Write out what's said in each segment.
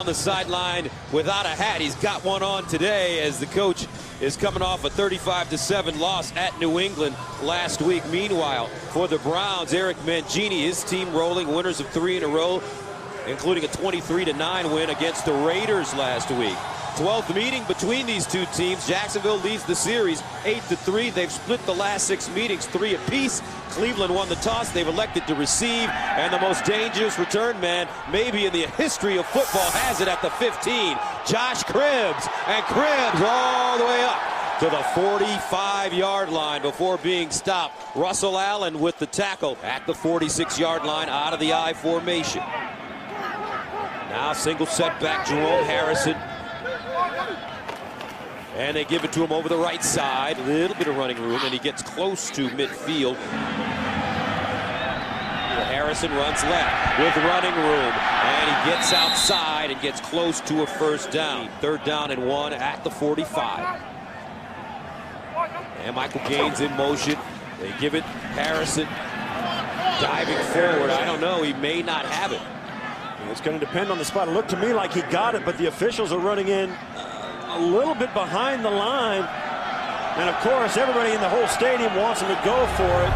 the sideline without a hat. He's got one on today as the coach is coming off a 35-7 loss at New England last week. Meanwhile, for the Browns, Eric Mangini, his team rolling, winners of 3 in a row, including a 23-9 win against the Raiders last week. 12th meeting between these two teams. Jacksonville leads the series 8-3. They've split the last 6 meetings 3 apiece. Cleveland won the toss. They've elected to receive, and the most dangerous return man maybe in the history of football has it at the 15. Josh Cribbs, and Cribbs all the way up to the 45-yard line before being stopped. Russell Allen with the tackle at the 46-yard line out of the I formation. Now single setback, Jerome Harrison. And they give it to him over the right side. A little bit of running room, and he gets close to midfield. Harrison runs left with running room, and he gets outside and gets close to a first down. 3rd down and 1 at the 45. And Michael Gaines in motion. They give it Harrison diving forward. I don't know. He may not have it. It's going to depend on the spot. It looked to me like he got it, but the officials are running in a little bit behind the line. And, of course, everybody in the whole stadium wants him to go for it,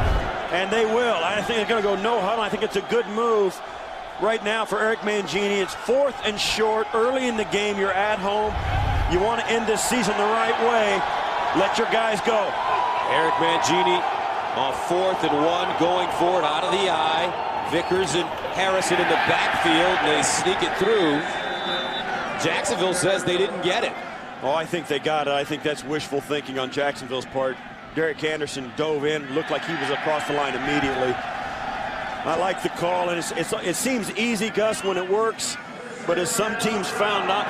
and they will. I think it's going to go no huddle. I think it's a good move right now for Eric Mangini. It's 4th and short early in the game. You're at home. You want to end this season the right way. Let your guys go. Eric Mangini on 4th and 1 going for it out of the eye. Vickers and Harrison in the backfield, and they sneak it through. Jacksonville says they didn't get it. Oh, I think they got it. I think that's wishful thinking on Jacksonville's part. Derek Anderson dove in, looked like he was across the line immediately. I like the call, and it seems easy, Gus, when it works. But as some teams found out,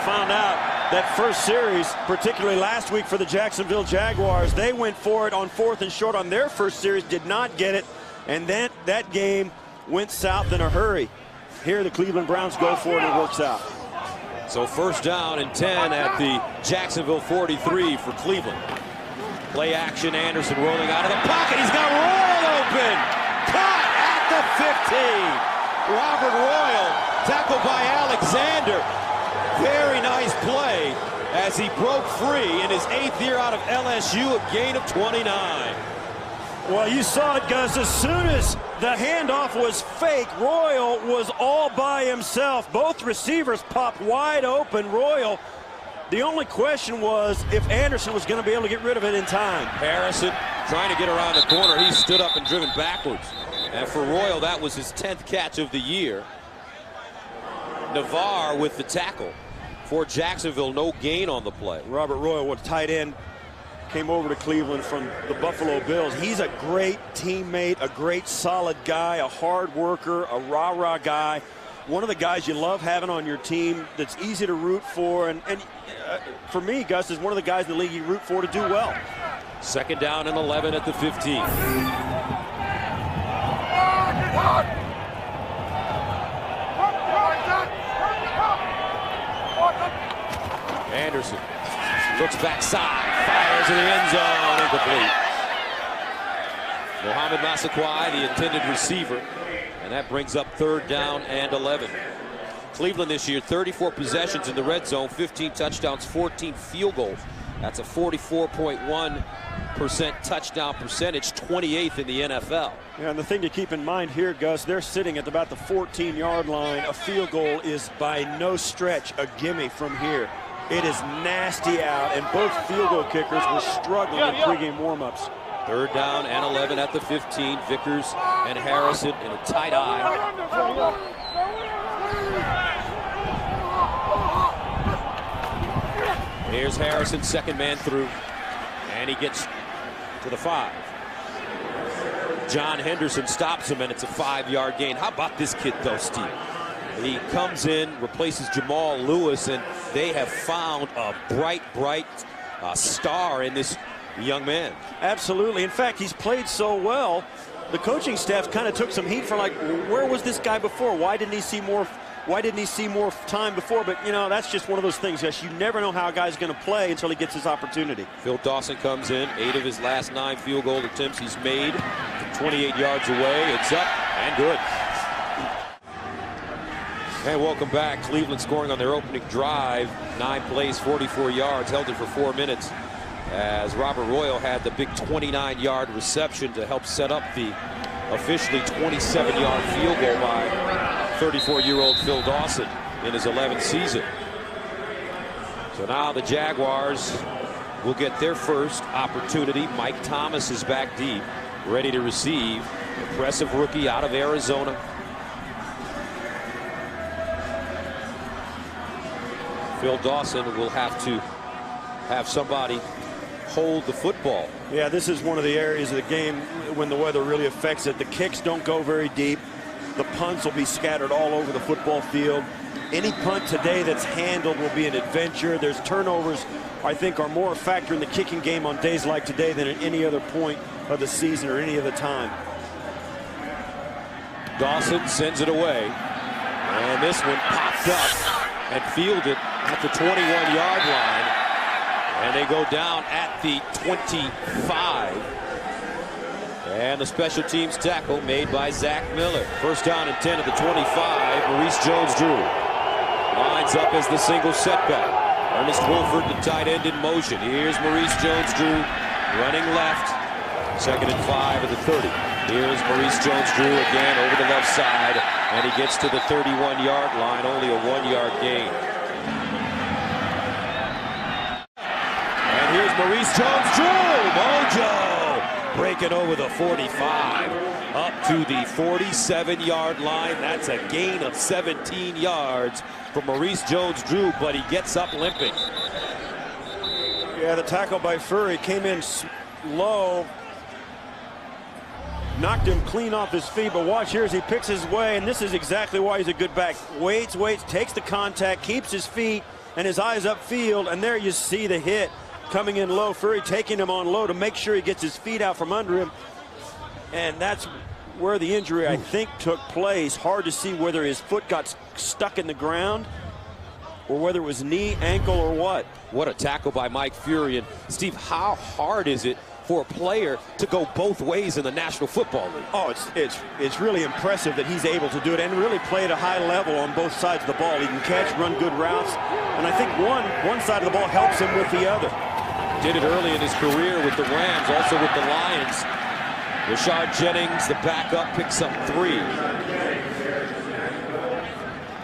that first series, particularly last week for the Jacksonville Jaguars, they went for it on 4th and short on their first series, did not get it, and then that game went south in a hurry. Here the Cleveland Browns go for it, and it works out. So 1st down and 10 at the Jacksonville 43 for Cleveland. Play action, Anderson rolling out of the pocket. He's got Royal open. Caught at the 15. Robert Royal, tackled by Alexander. Very nice play as he broke free in his 8th year out of LSU, a gain of 29. Well, you saw it, Gus. As soon as the handoff was fake, Royal was all by himself. Both receivers popped wide open. Royal, the only question was if Anderson was going to be able to get rid of it in time. Harrison trying to get around the corner. He stood up and driven backwards. And for Royal, that was his 10th catch of the year. Navarre with the tackle for Jacksonville. No gain on the play. Robert Royal, what tight end, came over to Cleveland from the Buffalo Bills. He's a great teammate, a great solid guy, a hard worker, a rah-rah guy. One of the guys you love having on your team that's easy to root for. And for me, Gus, is one of the guys in the league you root for to do well. 2nd down and 11 at the 15. Anderson looks backside, fires in the end zone, incomplete. Mohamed Massaquoi, the intended receiver, and that brings up 3rd down and 11. Cleveland this year, 34 possessions in the red zone, 15 touchdowns, 14 field goals. That's a 44.1% touchdown percentage, 28th in the NFL. Yeah, and the thing to keep in mind here, Gus, they're sitting at about the 14-yard line. A field goal is by no stretch a gimme from here. It is nasty out, and both field goal kickers were struggling in pregame warmups. 3rd down and 11 at the 15. Vickers and Harrison in a tight eye. Here's Harrison, 2nd man through, and he gets to the 5. John Henderson stops him, and it's a 5-yard gain. How about this kid, though, Steve? He comes in, replaces Jamal Lewis, and they have found a bright star in this young man. Absolutely. In fact, he's played so well, the coaching staff kind of took some heat for, like, where was this guy before? Why didn't he see more time before? But, you know, that's just one of those things. Yes, you never know how a guy's going to play until he gets his opportunity. Phil Dawson comes in. 8 of his last 9 field goal attempts he's made from 28 yards away. It's up and good. And welcome back. Cleveland scoring on their opening drive. 9 plays, 44 yards, held it for 4 minutes. As Robert Royal had the big 29-yard reception to help set up the officially 27-yard field goal by 34-year-old Phil Dawson in his 11th season. So now the Jaguars will get their first opportunity. Mike Thomas is back deep, ready to receive. Impressive rookie out of Arizona. Phil Dawson will have to have somebody hold the football. Yeah, this is one of the areas of the game when the weather really affects it. The kicks don't go very deep. The punts will be scattered all over the football field. Any punt today that's handled will be an adventure. There's turnovers, I think, are more a factor in the kicking game on days like today than at any other point of the season or any other time. Dawson sends it away. And this one popped up and fielded at the 21-yard line. And they go down at the 25. And the special teams tackle made by Zach Miller. First down and 10 at the 25. Maurice Jones-Drew lines up as the single setback. Ernest Wolford, the tight end, in motion. Here's Maurice Jones-Drew running left. 2nd and 5 at the 30. Here's Maurice Jones-Drew again over the left side, and he gets to the 31-yard line, only a 1-yard gain. And here's Maurice Jones-Drew, Mojo, breaking over the 45, up to the 47-yard line. That's a gain of 17 yards for Maurice Jones-Drew, but he gets up limping. Yeah, the tackle by Furry came in low. Knocked him clean off his feet, but watch here as he picks his way, and this is exactly why he's a good back. Waits, takes the contact, keeps his feet and his eyes upfield, and there you see the hit coming in low. Furry taking him on low to make sure he gets his feet out from under him, and that's where the injury, I think, took place. Hard to see whether his foot got stuck in the ground or whether it was knee, ankle, or what. What a tackle by Mike Fury. And Steve, how hard is it for a player to go both ways in the National Football League? Oh, it's really impressive that he's able to do it and really play at a high level on both sides of the ball. He can catch, run good routes, and I think one side of the ball helps him with the other. Did it early in his career with the Rams, also with the Lions. Rashard Jennings, the backup, picks up 3.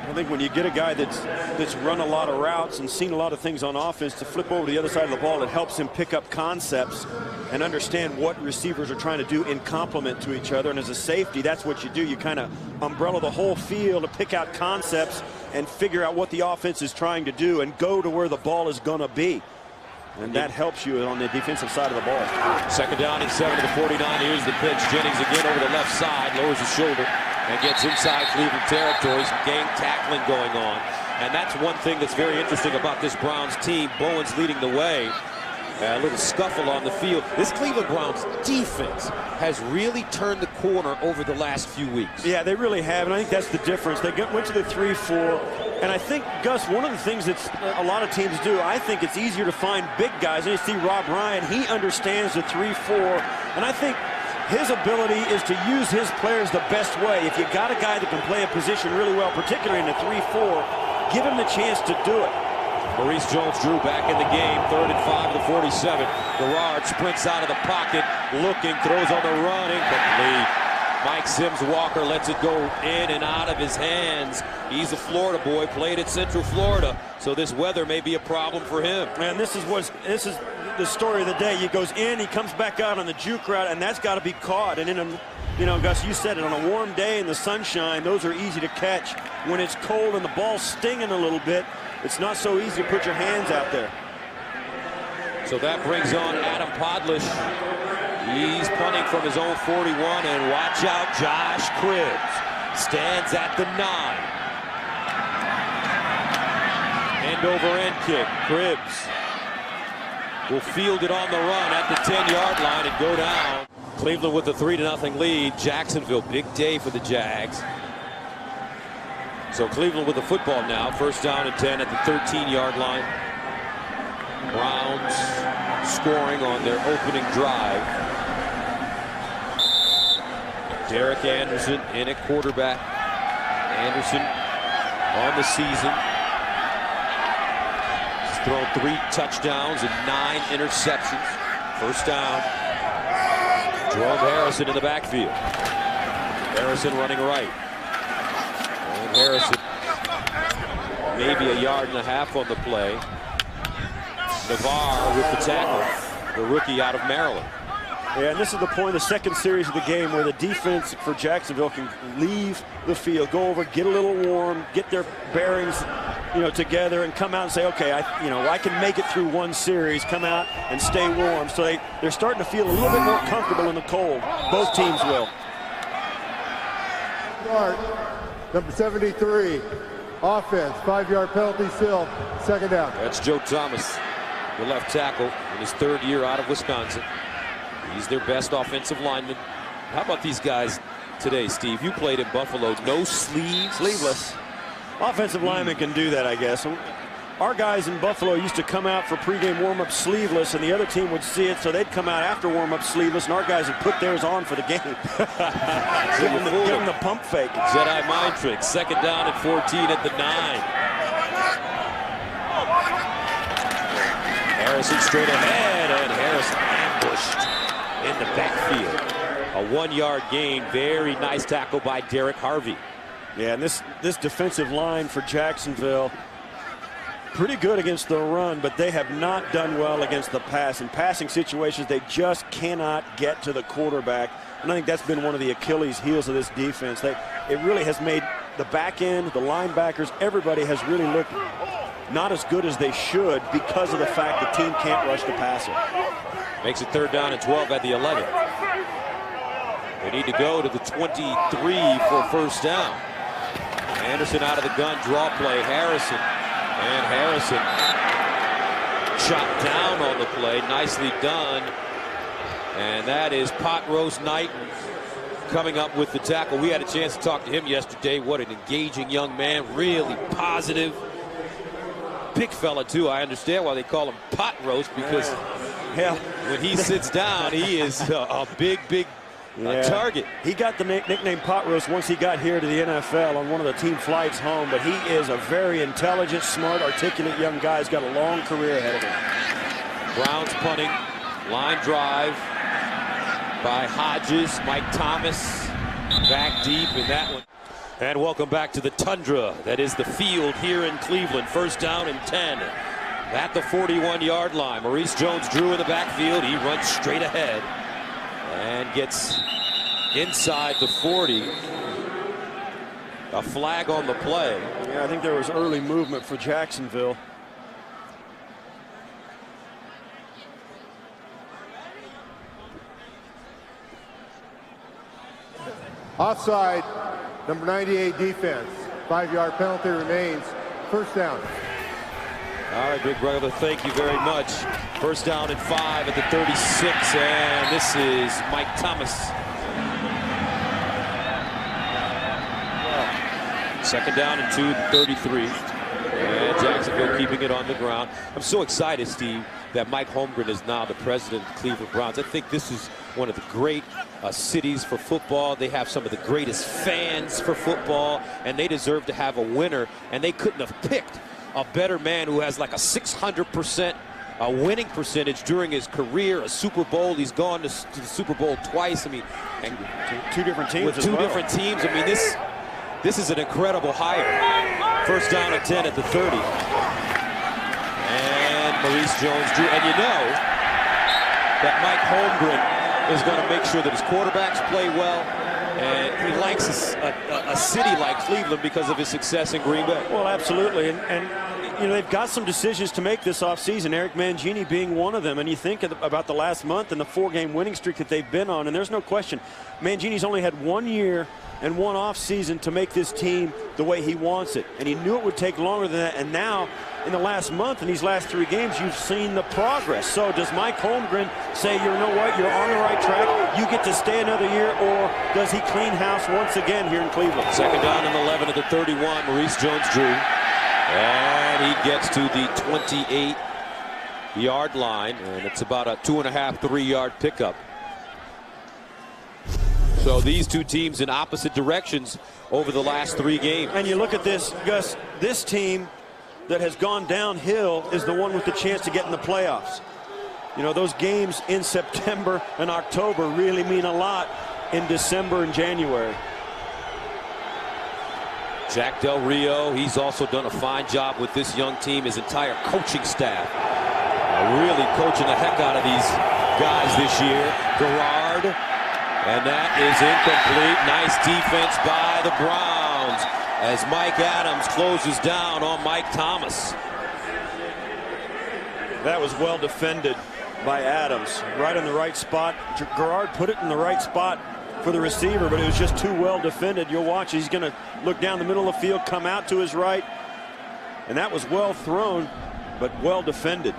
I think when you get a guy that's run a lot of routes and seen a lot of things on offense, to flip over to the other side of the ball, it helps him pick up concepts and understand what receivers are trying to do in complement to each other. And as a safety, that's what you do. You kind of umbrella the whole field to pick out concepts and figure out what the offense is trying to do and go to where the ball is going to be. And that helps you on the defensive side of the ball. 2nd down and 7 to the 49. Here's the pitch. Jennings again over the left side, lowers his shoulder and gets inside Cleveland territory. Some gang tackling going on. And that's one thing that's very interesting about this Browns team. Bowen's leading the way. A little scuffle on the field. This Cleveland Browns defense has really turned the corner over the last few weeks. Yeah, they really have, and I think that's the difference. They went to the 3-4, and I think, Gus, one of the things that a lot of teams do, I think it's easier to find big guys. And you see Rob Ryan, he understands the 3-4, and I think his ability is to use his players the best way. If you got a guy that can play a position really well, particularly in a 3-4, give him the chance to do it. Maurice Jones-Drew back in the game. 3rd and 5 to the 47. Garrard sprints out of the pocket, looking, throws on the run, incomplete. Mike Sims-Walker lets it go in and out of his hands. He's a Florida boy, played at Central Florida, so this weather may be a problem for him. And this is the story of the day. He goes in, he comes back out on the juke route, and that's got to be caught. And in a, you know, Gus, you said it, on a warm day in the sunshine, those are easy to catch. When it's cold and the ball's stinging a little bit, it's not so easy to put your hands out there. So that brings on Adam Podlish. He's punting from his own 41, and watch out, Josh Cribbs stands at the 9. End over end kick. Cribbs will field it on the run at the 10-yard line and go down. Cleveland with a 3-0 lead. Jacksonville, big day for the Jags. So Cleveland with the football now. 1st down and 10 at the 13-yard line. Browns scoring on their opening drive. Derek Anderson in at quarterback. Anderson on the season. He's thrown 3 touchdowns and 9 interceptions. First down. Jerome Harrison in the backfield. Harrison running right. And Harrison maybe 1.5 yards on the play. Navarre with the tackle, the rookie out of Maryland. Yeah, and this is the point of the second series of the game where the defense for Jacksonville can leave the field, go over, get a little warm, get their bearings, together, and come out and say, okay, I can make it through one series, come out and stay warm. So they're starting to feel a little bit more comfortable in the cold. Both teams will. Start, number 73, offense, 5-yard penalty still, second down. That's Joe Thomas, the left tackle, in his 3rd year out of Wisconsin. He's their best offensive lineman. How about these guys today, Steve? You played in Buffalo. No sleeves? Sleeveless. Offensive linemen can do that, I guess. Our guys in Buffalo used to come out for pregame warm-up sleeveless, and the other team would see it, so they'd come out after warm-up sleeveless, and our guys would put theirs on for the game. give them the pump fake. Jedi mind trick. Second down at 14 at the 9. Harrison straight ahead, and Harrison ambushed in the backfield. A 1-yard gain. Very nice tackle by Derek Harvey. Yeah, and this defensive line for Jacksonville, pretty good against the run, but they have not done well against the pass. In passing situations, they just cannot get to the quarterback. And I think that's been one of the Achilles heels of this defense. It really has made the back end, the linebackers, everybody has really looked not as good as they should because of the fact the team can't rush the passer. Makes it 3rd down and 12 at the 11. They need to go to the 23 for first down. Anderson out of the gun, draw play, Harrison. And Harrison chopped down on the play, nicely done. And that is Pot Roast Knighton coming up with the tackle. We had a chance to talk to him yesterday. What an engaging young man, really positive. Big fella too. I understand why they call him Pot Roast, because when he sits down, he is a big target. He got the nickname Pot Roast once he got here to the NFL on one of the team flights home, but he is a very intelligent, smart, articulate young guy. He's got a long career ahead of him. Browns punting, line drive by Hodges. Mike Thomas back deep in that one. And welcome back to the tundra. That is the field here in Cleveland. First down and 10 at the 41-yard line. Maurice Jones-Drew in the backfield. He runs straight ahead and gets inside the 40. A flag on the play. Yeah, I think there was early movement for Jacksonville. Offside, number 98 defense, 5-yard penalty remains, first down. All right, big brother, thank you very much. First down and 5 at the 36, and this is Mike Thomas. Second down and 2 at the 33. And Jacksonville keeping it on the ground. I'm so excited, Steve, that Mike Holmgren is now the president of the Cleveland Browns. I think this is one of the great cities for football. They have some of the greatest fans for football, and they deserve to have a winner. And they couldn't have picked a better man who has like a 600% winning percentage during his career. A Super Bowl. He's gone to the Super Bowl twice. I mean, and two different teams. With two different teams. I mean, this is an incredible hire. First down and 10 at the 30. And Maurice Jones-Drew. And you know that Mike Holmgren is going to make sure that his quarterbacks play well. And he likes a city like Cleveland because of his success in Green Bay. Well, absolutely. And you know, they've got some decisions to make this offseason, Eric Mangini being one of them. And you think about the last month and the 4-game winning streak that they've been on, and there's no question, Mangini's only had 1 year and 1 offseason to make this team the way he wants it. And he knew it would take longer than that. And now, in the last month, in these last 3 games, you've seen the progress. So does Mike Holmgren say, you know what, you're on the right track, you get to stay another year, or does he clean house once again here in Cleveland? Second down and 11 at the 31, Maurice Jones-Drew. And he gets to the 28-yard line, and it's about a 2.5, 3-yard pickup. So these two teams in opposite directions over the last 3 games. And you look at this, Gus, this team that has gone downhill is the one with the chance to get in the playoffs. You know, those games in September and October really mean a lot in December and January. Jack Del Rio, he's also done a fine job with this young team, his entire coaching staff. Really coaching the heck out of these guys this year. Garrard, and that is incomplete. Nice defense by the Browns as Mike Adams closes down on Mike Thomas. That was well defended by Adams, right in the right spot. Garrard put it in the right spot for the receiver, but it was just too well defended. You'll watch, he's going to look down the middle of the field, come out to his right, and that was well thrown, but well defended.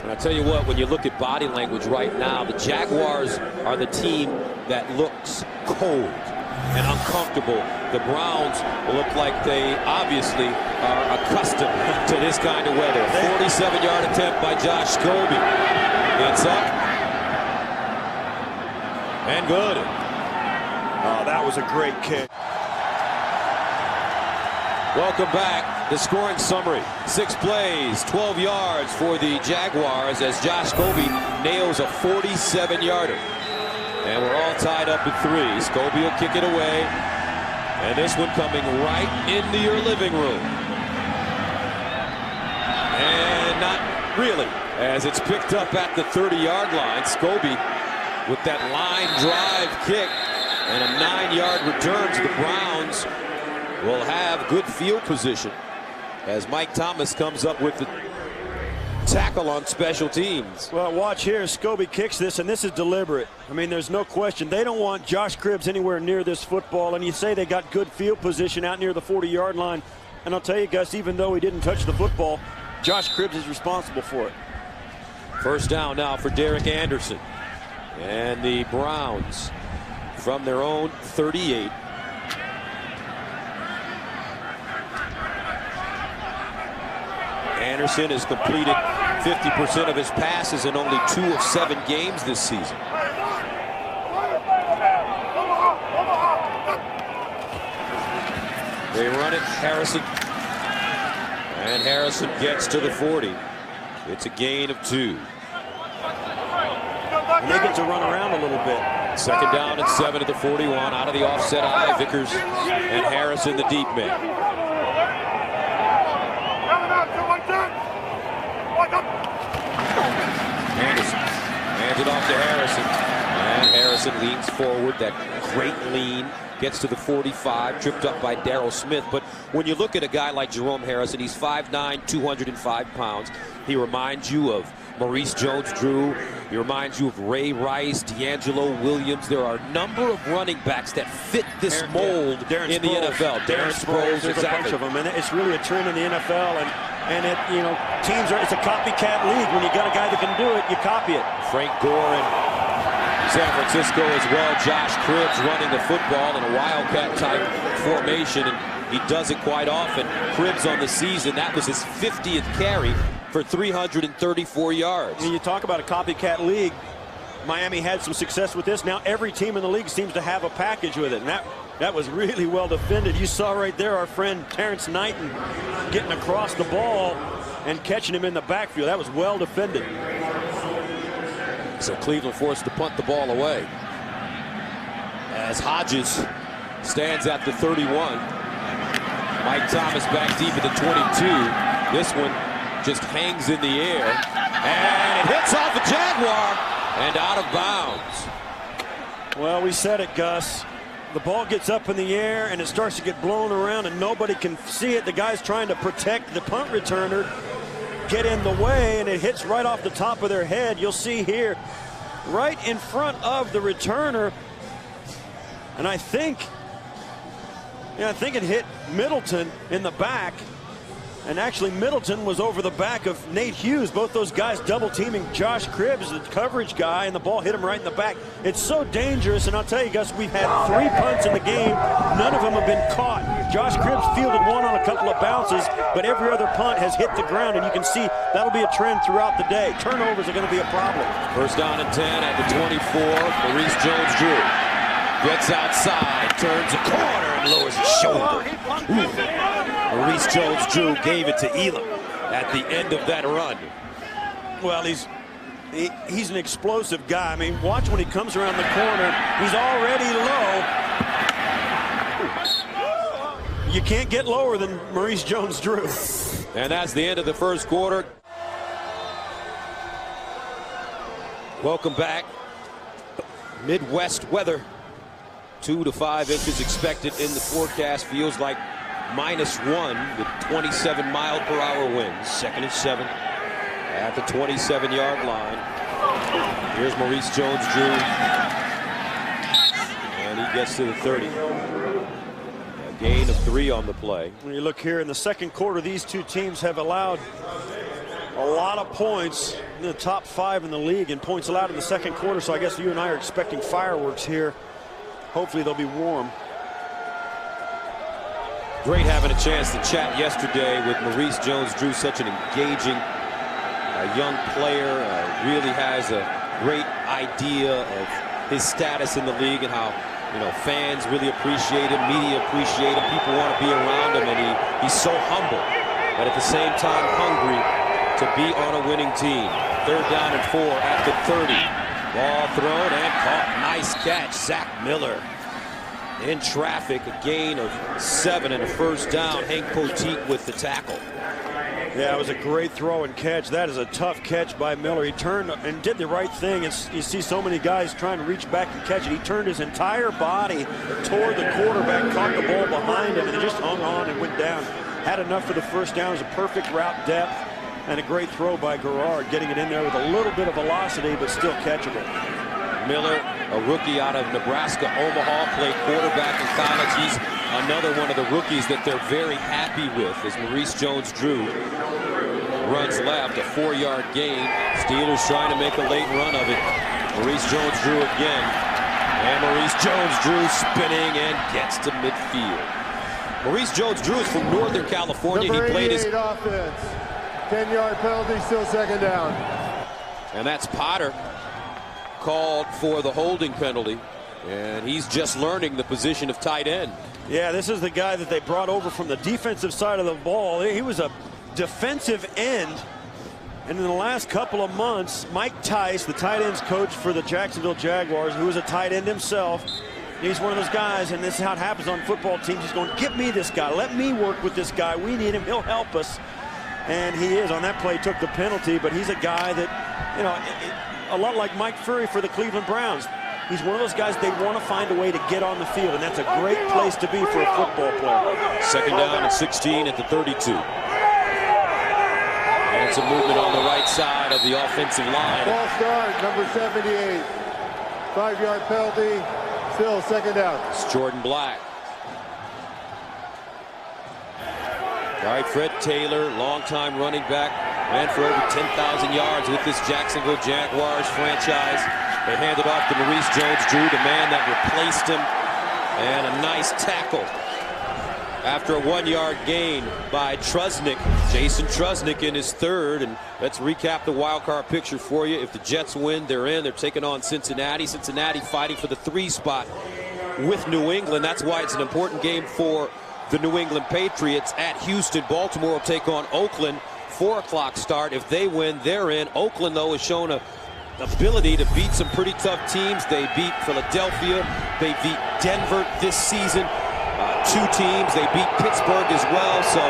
And I tell you what, when you look at body language right now, the Jaguars are the team that looks cold and uncomfortable. The Browns look like they obviously are accustomed to this kind of weather. 47-yard attempt by Josh Scobie. It's up. And good. Oh, that was a great kick. Welcome back. The scoring summary. 6 plays, 12 yards for the Jaguars as Josh Scobie nails a 47-yarder. And we're all tied up at 3. Scobie will kick it away. And this one coming right into your living room. And not really, as it's picked up at the 30-yard line. Scobie with that line drive kick and a 9-yard return to the Browns will have good field position as Mike Thomas comes up with the tackle on special teams. Well, watch here. Scobie kicks this, and this is deliberate. I mean, there's no question. They don't want Josh Cribbs anywhere near this football, and you say they got good field position out near the 40-yard line. And I'll tell you, Gus, even though he didn't touch the football, Josh Cribbs is responsible for it. First down now for Derek Anderson. And the Browns from their own 38. Anderson has completed 50% of his passes in only 2 of 7 games this season. They run it, Harrison. And Harrison gets to the 40. It's a gain of 2. And they get to run around a little bit. Second down and 7 at the 41. Out of the offset eye, Vickers and Harrison, the deep man. Anderson hands it off to Harrison. And Harrison leans forward. That great lean. Gets to the 45, tripped up by Darryl Smith. But when you look at a guy like Jerome Harrison, he's 5'9", 205 pounds. He reminds you of Maurice Jones-Drew. He reminds you of Ray Rice, D'Angelo Williams. There are a number of running backs that fit this mold in the NFL. Darren Sproles, there's a bunch of them, and it's really a trend in the NFL. And it, you know, teams are, it's a copycat league. When you got a guy that can do it, you copy it. Frank Gore in San Francisco as well. Josh Cribbs running the football in a wildcat type formation, and he does it quite often. Cribbs on the season, that was his 50th carry for 334 yards. And you talk about a copycat league. Miami had some success with this. Now every team in the league seems to have a package with it, and that was really well defended. You saw right there our friend Terrence Knighton getting across the ball and catching him in the backfield. That was well defended. So Cleveland forced to punt the ball away as Hodges stands at the 31. Mike Thomas back deep at the 22. This one just hangs in the air, and it hits off a Jaguar and out of bounds. Well, we said it, Gus. The ball gets up in the air and it starts to get blown around and nobody can see it. The guy's trying to protect the punt returner, get in the way, and it hits right off the top of their head. You'll see here, right in front of the returner. And I think it hit Middleton in the back. And actually Middleton was over the back of Nate Hughes. Both those guys double teaming Josh Cribbs, the coverage guy, and the ball hit him right in the back. It's so dangerous, and I'll tell you, Gus, we've had 3 punts in the game. None of them have been caught. Josh Cribbs fielded one on a couple of bounces, but every other punt has hit the ground, and you can see that'll be a trend throughout the day. Turnovers are going to be a problem. First down and 10 at the 24. Maurice Jones-Drew gets outside, turns a corner, and lowers his shoulder. Maurice Jones-Drew gave it to Elam at the end of that run. Well, he's an explosive guy. I mean, watch when he comes around the corner. He's already low. You can't get lower than Maurice Jones-Drew. And that's the end of the first quarter. Welcome back. Midwest weather. 2 to 5 inches expected in the forecast. Feels like -1 with 27 mile-per-hour winds. 2nd and 7 at the 27-yard line. Here's Maurice Jones-Drew. And he gets to the 30. A gain of 3 on the play. When you look here in the second quarter, these two teams have allowed a lot of points, in the top 5 in the league in points allowed in the second quarter. So I guess you and I are expecting fireworks here. Hopefully they'll be warm. Great having a chance to chat yesterday with Maurice Jones-Drew, such an engaging young player, really has a great idea of his status in the league and how, you know, fans really appreciate him, media appreciate him, people want to be around him, and he's so humble, but at the same time hungry to be on a winning team. 3rd down and 4 at the 30. Ball thrown and caught. Nice catch, Zach Miller. In traffic, a gain of 7 and a 1st down. Hank Poteet with the tackle. Yeah, it was a great throw and catch. That is a tough catch by Miller. He turned and did the right thing. You see so many guys trying to reach back and catch it. He turned his entire body toward the quarterback, caught the ball behind him, and just hung on and went down. Had enough for the 1st down. It was a perfect route depth and a great throw by Garrard, getting it in there with a little bit of velocity, but still catchable. Miller, a rookie out of Nebraska, Omaha, played quarterback in college. He's another one of the rookies that they're very happy with as Maurice Jones-Drew runs left, a 4-yard gain. Steelers trying to make a late run of it. Maurice Jones-Drew again. And Maurice Jones-Drew spinning and gets to midfield. Maurice Jones-Drew is from Northern California. Number he played his offense. 10-yard penalty, still 2nd down. And that's Potter called for the holding penalty. And he's just learning the position of tight end. Yeah, this is the guy that they brought over from the defensive side of the ball. He was a defensive end. And in the last couple of months, Mike Tice, the tight ends coach for the Jacksonville Jaguars, who is a tight end himself, he's one of those guys, and this is how it happens on football teams. He's going, get me this guy. Let me work with this guy. We need him. He'll help us. And he is. On that play, took the penalty, but he's a guy that, you know, a lot like Mike Furry for the Cleveland Browns. He's one of those guys they want to find a way to get on the field, and that's a great place to be for a football player. 2nd down and 16 at the 32. And some movement on the right side of the offensive line. Ball start, number 78. 5-yard penalty, still 2nd down. It's Jordan Black. All right, Fred Taylor, longtime running back, ran for over 10,000 yards with this Jacksonville Jaguars franchise. They handed off to Maurice Jones-Drew, the man that replaced him, and a nice tackle after a 1-yard gain by Trusnick. Jason Trusnick in his 3rd, and let's recap the wild card picture for you. If the Jets win, they're in. They're taking on Cincinnati. Cincinnati fighting for the 3 spot with New England. That's why it's an important game for the New England Patriots at Houston. Baltimore will take on Oakland. 4 o'clock start. If they win, they're in. Oakland, though, has shown a ability to beat some pretty tough teams. They beat Philadelphia. They beat Denver this season. 2 teams. They beat Pittsburgh as well. So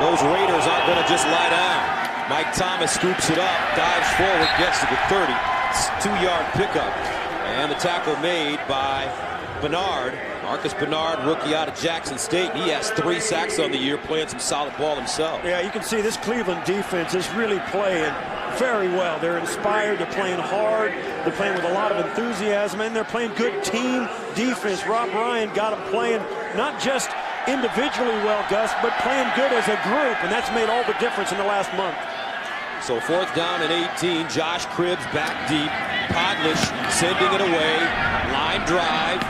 those Raiders aren't going to just lie down. Mike Thomas scoops it up, dives forward, gets to the 30. It's a 2-yard pickup. And the tackle made by Bernard. Marcus Bernard, rookie out of Jackson State. He has 3 sacks on the year, playing some solid ball himself. Yeah, you can see this Cleveland defense is really playing very well. They're inspired. They're playing hard. They're playing with a lot of enthusiasm, and they're playing good team defense. Rob Ryan got them playing not just individually well, Gus, but playing good as a group, and that's made all the difference in the last month. So 4th down and 18. Josh Cribbs back deep. Podlish sending it away. Line drive.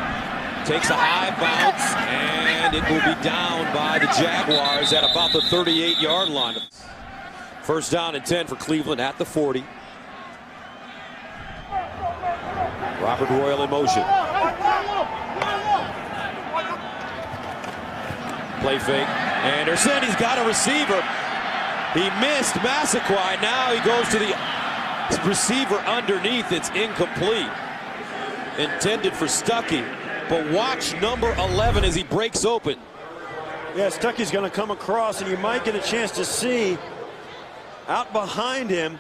Takes a high bounce, and it will be down by the Jaguars at about the 38-yard line. 1st down and 10 for Cleveland at the 40. Robert Royal in motion. Play fake. Anderson, he's got a receiver. He missed Massaquoi. Now he goes to the receiver underneath. It's incomplete. Intended for Stuckey. But watch number 11 as he breaks open. Yeah, Stuckey's going to come across, and you might get a chance to see out behind him.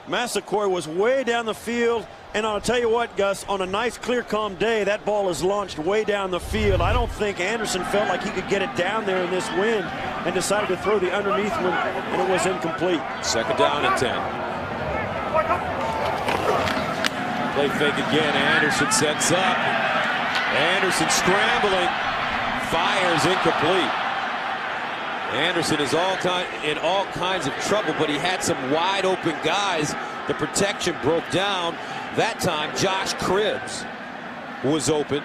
Massaquoi was way down the field. And I'll tell you what, Gus, on a nice, clear, calm day, that ball is launched way down the field. I don't think Anderson felt like he could get it down there in this wind and decided to throw the underneath one, and it was incomplete. Second down and 10. Play fake again. Anderson sets up. Anderson scrambling. Fires incomplete. Anderson is in all kinds of trouble, but he had some wide open guys. The protection broke down. That time, Josh Cribbs was open.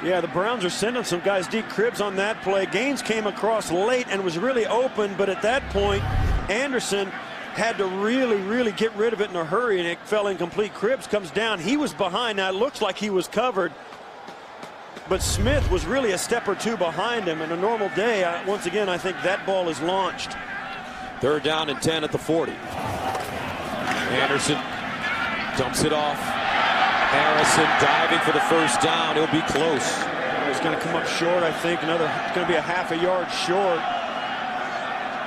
Yeah, the Browns are sending some guys deep. Cribbs on that play. Gaines came across late and was really open, but at that point, Anderson had to really get rid of it in a hurry, and it fell incomplete. Cribbs comes down. He was behind. Now, it looks like he was covered, but Smith was really a step or two behind him. In a normal day, once again, I think that ball is launched. Third down and 10 at the 40. Anderson dumps it off. Harrison diving for the first down. He'll be close. He's going to come up short, I think. It's going to be a half a yard short.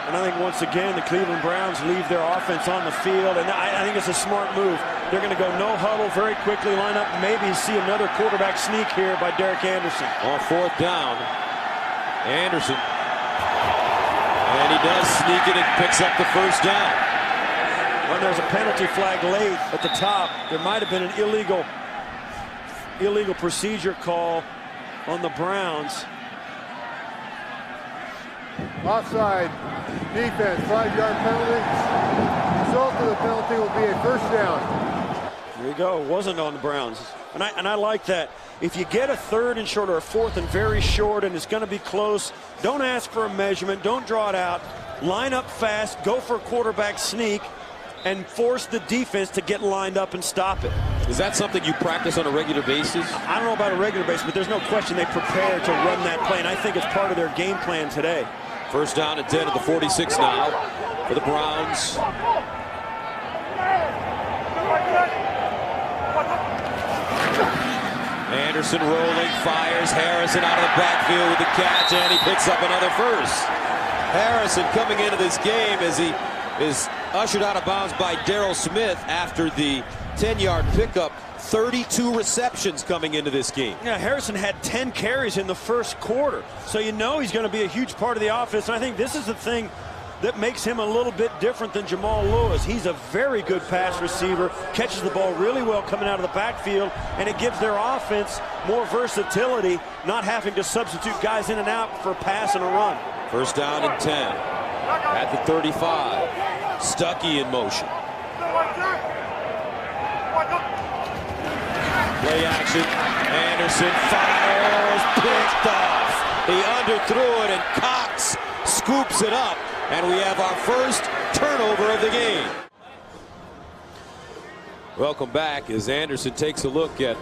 And I think once again the Cleveland Browns leave their offense on the field, and I think it's a smart move. They're going to go no huddle very quickly, line up, maybe see another quarterback sneak here by Derek Anderson. On fourth down, Anderson. And he does sneak it and picks up the first down. When there's a penalty flag late at the top, there might have been an illegal procedure call on the Browns. Offside, defense, 5-yard penalty. The result of the penalty will be a first down. There you go. It wasn't on the Browns. And I like that. If you get a third and short or a fourth and very short and it's going to be close, don't ask for a measurement. Don't draw it out. Line up fast. Go for a quarterback sneak and force the defense to get lined up and stop it. Is that something you practice on a regular basis? I don't know about a regular basis, but there's no question they prepare to run that play, and I think it's part of their game plan today. First down and 10 at the 46 now for the Browns. Anderson rolling, fires. Harrison out of the backfield with the catch, and he picks up another first. Harrison coming into this game as he is ushered out of bounds by Darrell Smith after the 10-yard pickup. 32 receptions coming into this game. Yeah, Harrison had 10 carries in the first quarter, so you know he's going to be a huge part of the offense. And I think this is the thing that makes him a little bit different than Jamal Lewis. He's a very good pass receiver, catches the ball really well coming out of the backfield, and it gives their offense more versatility, not having to substitute guys in and out for a pass and a run. First down and 10 at the 35. Stuckey in motion. Play action. Anderson fires, picked off. He underthrew it, and Cox scoops it up, and we have our first turnover of the game. Welcome back as Anderson takes a look at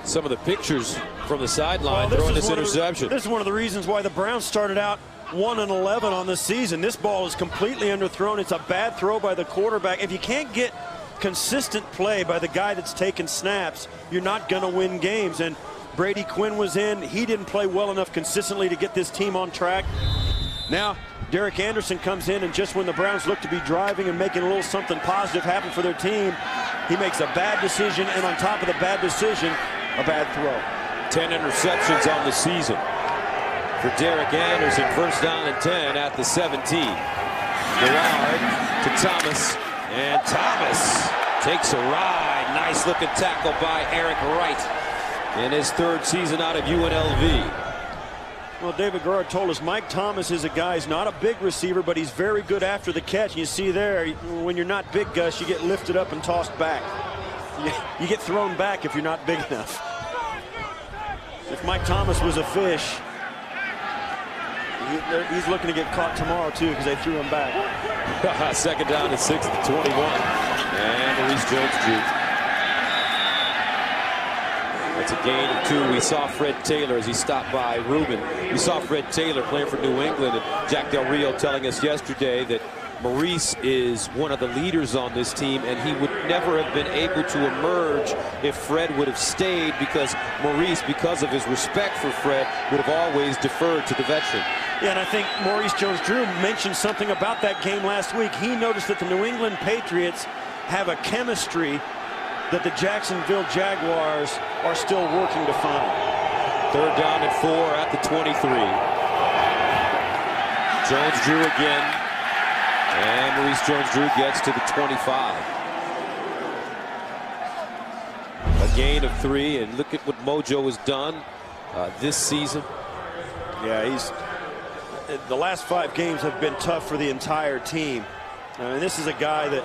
some of the pictures from the sideline throwing this interception. This is one of the reasons why the Browns started out 1-11 on this season. This ball is completely underthrown. It's a bad throw by the quarterback. If you can't get consistent play by the guy that's taking snaps, you're not going to win games. And Brady Quinn was in. He didn't play well enough consistently to get this team on track. Now Derek Anderson comes in, and just when the Browns look to be driving and making a little something positive happen for their team, he makes a bad decision, and on top of the bad decision, a bad throw. 10 interceptions on the season for Derek Anderson. First down and 10 at the 17. Garrard to Thomas, and Thomas takes a ride. Nice looking tackle by Eric Wright in his third season out of UNLV. Well, David Garrard told us Mike Thomas is a guy, he's not a big receiver, but he's very good after the catch. You see there, when you're not big, Gus, you get lifted up and tossed back. You get thrown back if you're not big enough. If Mike Thomas was a fish, he's looking to get caught tomorrow, too, because they threw him back. Second down and 6 at the 21. And Maurice Jones-Drew. It's a gain of 2. We saw Fred Taylor as he stopped by Ruben. We saw Fred Taylor playing for New England, and Jack Del Rio telling us yesterday that Maurice is one of the leaders on this team, and he would never have been able to emerge if Fred would have stayed, because Maurice, because of his respect for Fred, would have always deferred to the veteran. Yeah, and I think Maurice Jones-Drew mentioned something about that game last week. He noticed that the New England Patriots have a chemistry that the Jacksonville Jaguars are still working to find. 3rd down and 4 at the 23. Jones-Drew again. And Maurice Jones-Drew gets to the 25. A gain of 3, and look at what Mojo has done this season. Yeah, the last 5 games have been tough for the entire team. And this is a guy that,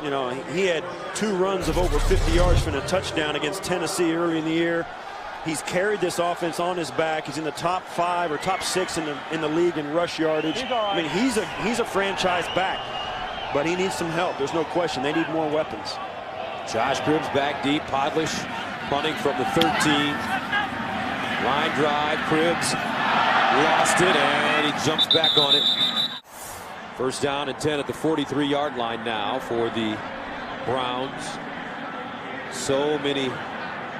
you know, he had 2 runs of over 50 yards for a touchdown against Tennessee early in the year. He's carried this offense on his back. He's in the top 5 or top 6 in the league in rush yardage. I mean, he's a franchise back, but he needs some help. There's no question. They need more weapons. Josh Cribbs back deep. Podlish punting from the 13. Line drive. Cribbs lost it, and he jumps back on it. 1st down and 10 at the 43-yard line now for the Browns. So many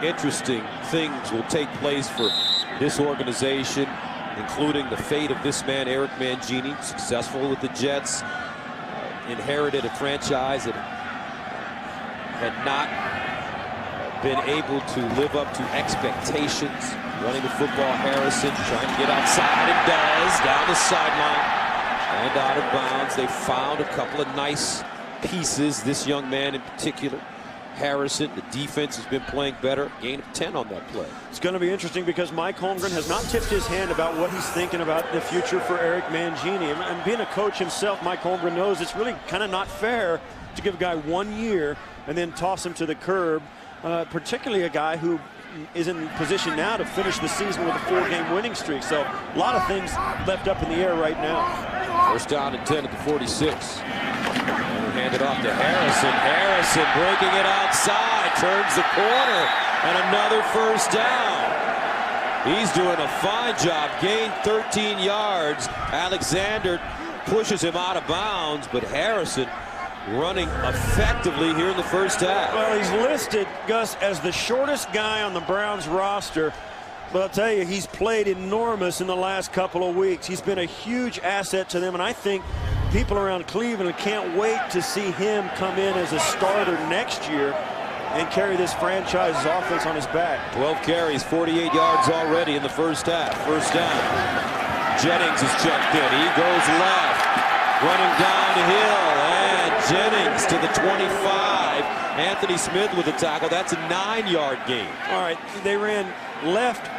interesting things will take place for this organization, including the fate of this man, Eric Mangini, successful with the Jets, inherited a franchise that had not been able to live up to expectations. Running the football, Harrison trying to get outside, and does, down the sideline and out of bounds. They found a couple of nice pieces, this young man in particular. Harrison, the defense has been playing better. Gain of 10 on that play. It's going to be interesting because Mike Holmgren has not tipped his hand about what he's thinking about the future for Eric Mangini. And being a coach himself, Mike Holmgren knows it's really kind of not fair to give a guy 1 year and then toss him to the curb, particularly a guy who is in position now to finish the season with a 4-game winning streak. So a lot of things left up in the air right now. 1st down and 10 at the 46. Hand it off to Harrison. Harrison breaking it outside, turns the corner, and another 1st down. He's doing a fine job. Gained 13 yards. Alexander pushes him out of bounds, but Harrison running effectively here in the 1st half. Well, he's listed, Gus, as the shortest guy on the Browns roster. But I'll tell you, he's played enormous in the last couple of weeks. He's been a huge asset to them, and I think people around Cleveland can't wait to see him come in as a starter next year and carry this franchise's offense on his back. 12 carries, 48 yards already in the 1st half. 1st down. Jennings is checked in. He goes left, running downhill, and Jennings to the 25. Anthony Smith with the tackle. That's a 9-yard gain. All right, they ran left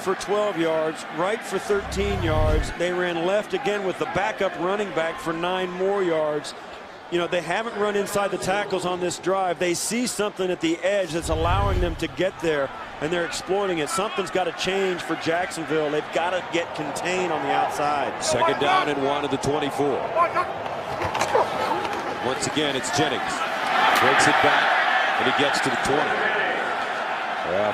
for 12 yards, right for 13 yards. They ran left again with the backup running back for 9 more yards. You know, they haven't run inside the tackles on this drive. They see something at the edge that's allowing them to get there, and they're exploiting it. Something's got to change for Jacksonville. They've got to get contained on the outside. 2nd down and 1 at the 24. Once again, it's Jennings. Breaks it back, and he gets to the 20.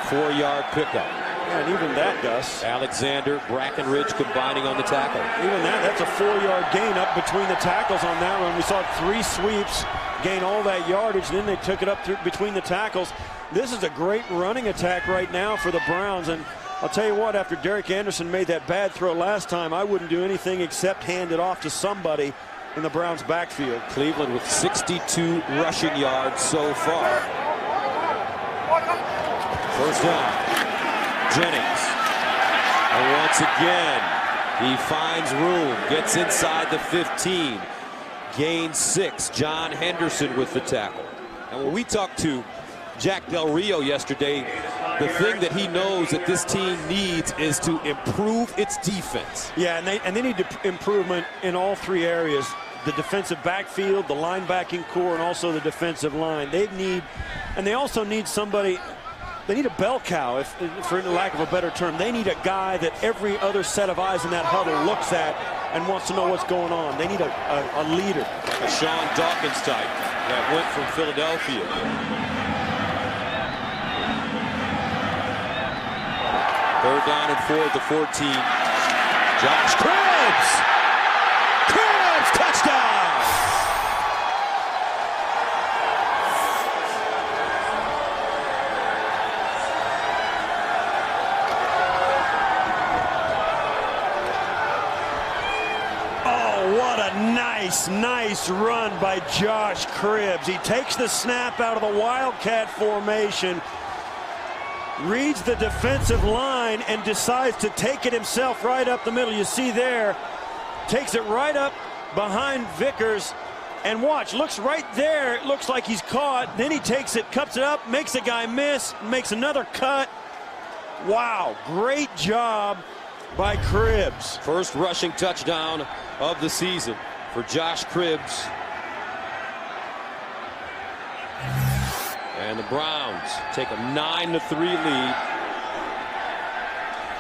4-yard pickup. Yeah, and even that, Gus. Alexander, Brackenridge combining on the tackle. Even that's a 4-yard gain up between the tackles on that one. We saw 3 sweeps, gain all that yardage, and then they took it up between the tackles. This is a great running attack right now for the Browns, and I'll tell you what, after Derek Anderson made that bad throw last time, I wouldn't do anything except hand it off to somebody in the Browns backfield. Cleveland with 62 rushing yards so far. 1st down. Jennings, and once again he finds room, gets inside the 15, gains 6. John Henderson with the tackle. And when we talked to Jack Del Rio yesterday, the thing that he knows that this team needs is to improve its defense. Yeah, and they need improvement in all 3 areas: the defensive backfield, the linebacking core, and also the defensive line. They also need somebody. They need a bell cow, for lack of a better term. They need a guy that every other set of eyes in that huddle looks at and wants to know what's going on. They need a leader. A Sean Dawkins type that went from Philadelphia. Third down and 4 at the 14. Josh Cribbs! Cribbs, touchdown! Oh, what a nice run by Josh Cribbs. He takes the snap out of the Wildcat formation, reads the defensive line, and decides to take it himself right up the middle. You see there, takes it right up behind Vickers, and watch, looks right there. It looks like he's caught. Then he takes it, cups it up, makes a guy miss, makes another cut. Wow, great job by Cribbs. First rushing touchdown of the season for Josh Cribbs. And the Browns take a 9-3 lead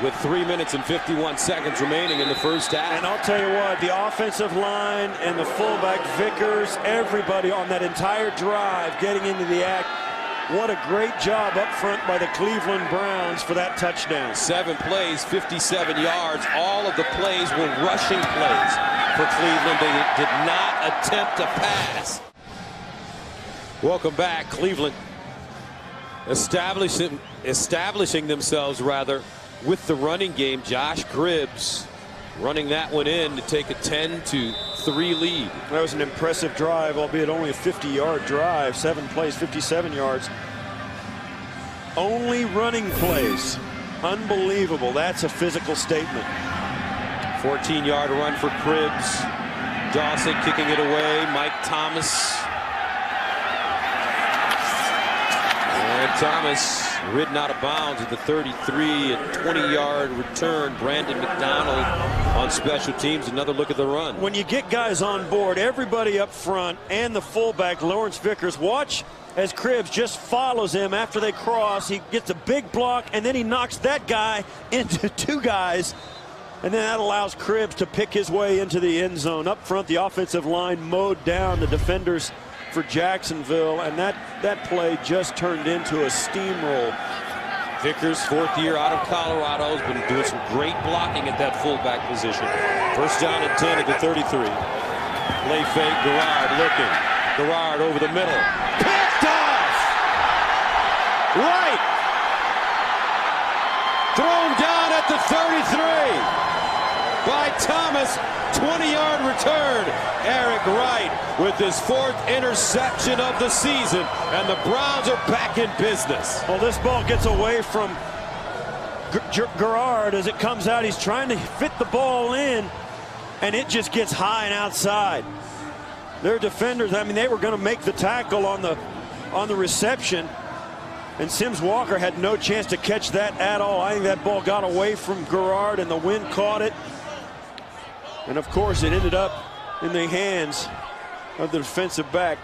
with 3 minutes and 51 seconds remaining in the first half. And I'll tell you what, the offensive line and the fullback Vickers, everybody on that entire drive getting into the act. What a great job up front by the Cleveland Browns for that touchdown. 7 plays, 57 yards. All of the plays were rushing plays for Cleveland. They did not attempt to pass. Welcome back. Cleveland establishing themselves rather with the running game. Josh Cribbs running that one in to take a 10-3 lead. That was an impressive drive, albeit only a 50-yard drive. 7 plays, 57 yards. Only running plays. Unbelievable. That's a physical statement. 14-yard run for Cribbs. Dawson kicking it away. Mike Thomas. And Thomas ridden out of bounds at the 33, a 20-yard return. Brandon McDonald on special teams. Another look at the run. When you get guys on board, everybody up front and the fullback, Lawrence Vickers, watch as Cribbs just follows him after they cross. He gets a big block, and then he knocks that guy into 2 guys. And then that allows Cribbs to pick his way into the end zone. Up front, the offensive line mowed down the defenders for Jacksonville, and that play just turned into a steamroll. Vickers, 4th year out of Colorado, has been doing some great blocking at that fullback position. First down and 10 at the 33. Play fake, Garrard looking. Garrard over the middle. Picked off! Right! Thrown down at the 33 by Thomas. 20-yard return. Eric Wright with his 4th interception of the season, and the Browns are back in business. Well, this ball gets away from Garrard as it comes out. He's trying to fit the ball in, and it just gets high and outside. Their defenders, I mean, they were going to make the tackle on the reception, and Sims Walker had no chance to catch that at all. I think that ball got away from Garrard, and the wind caught it. And of course, it ended up in the hands of the defensive back.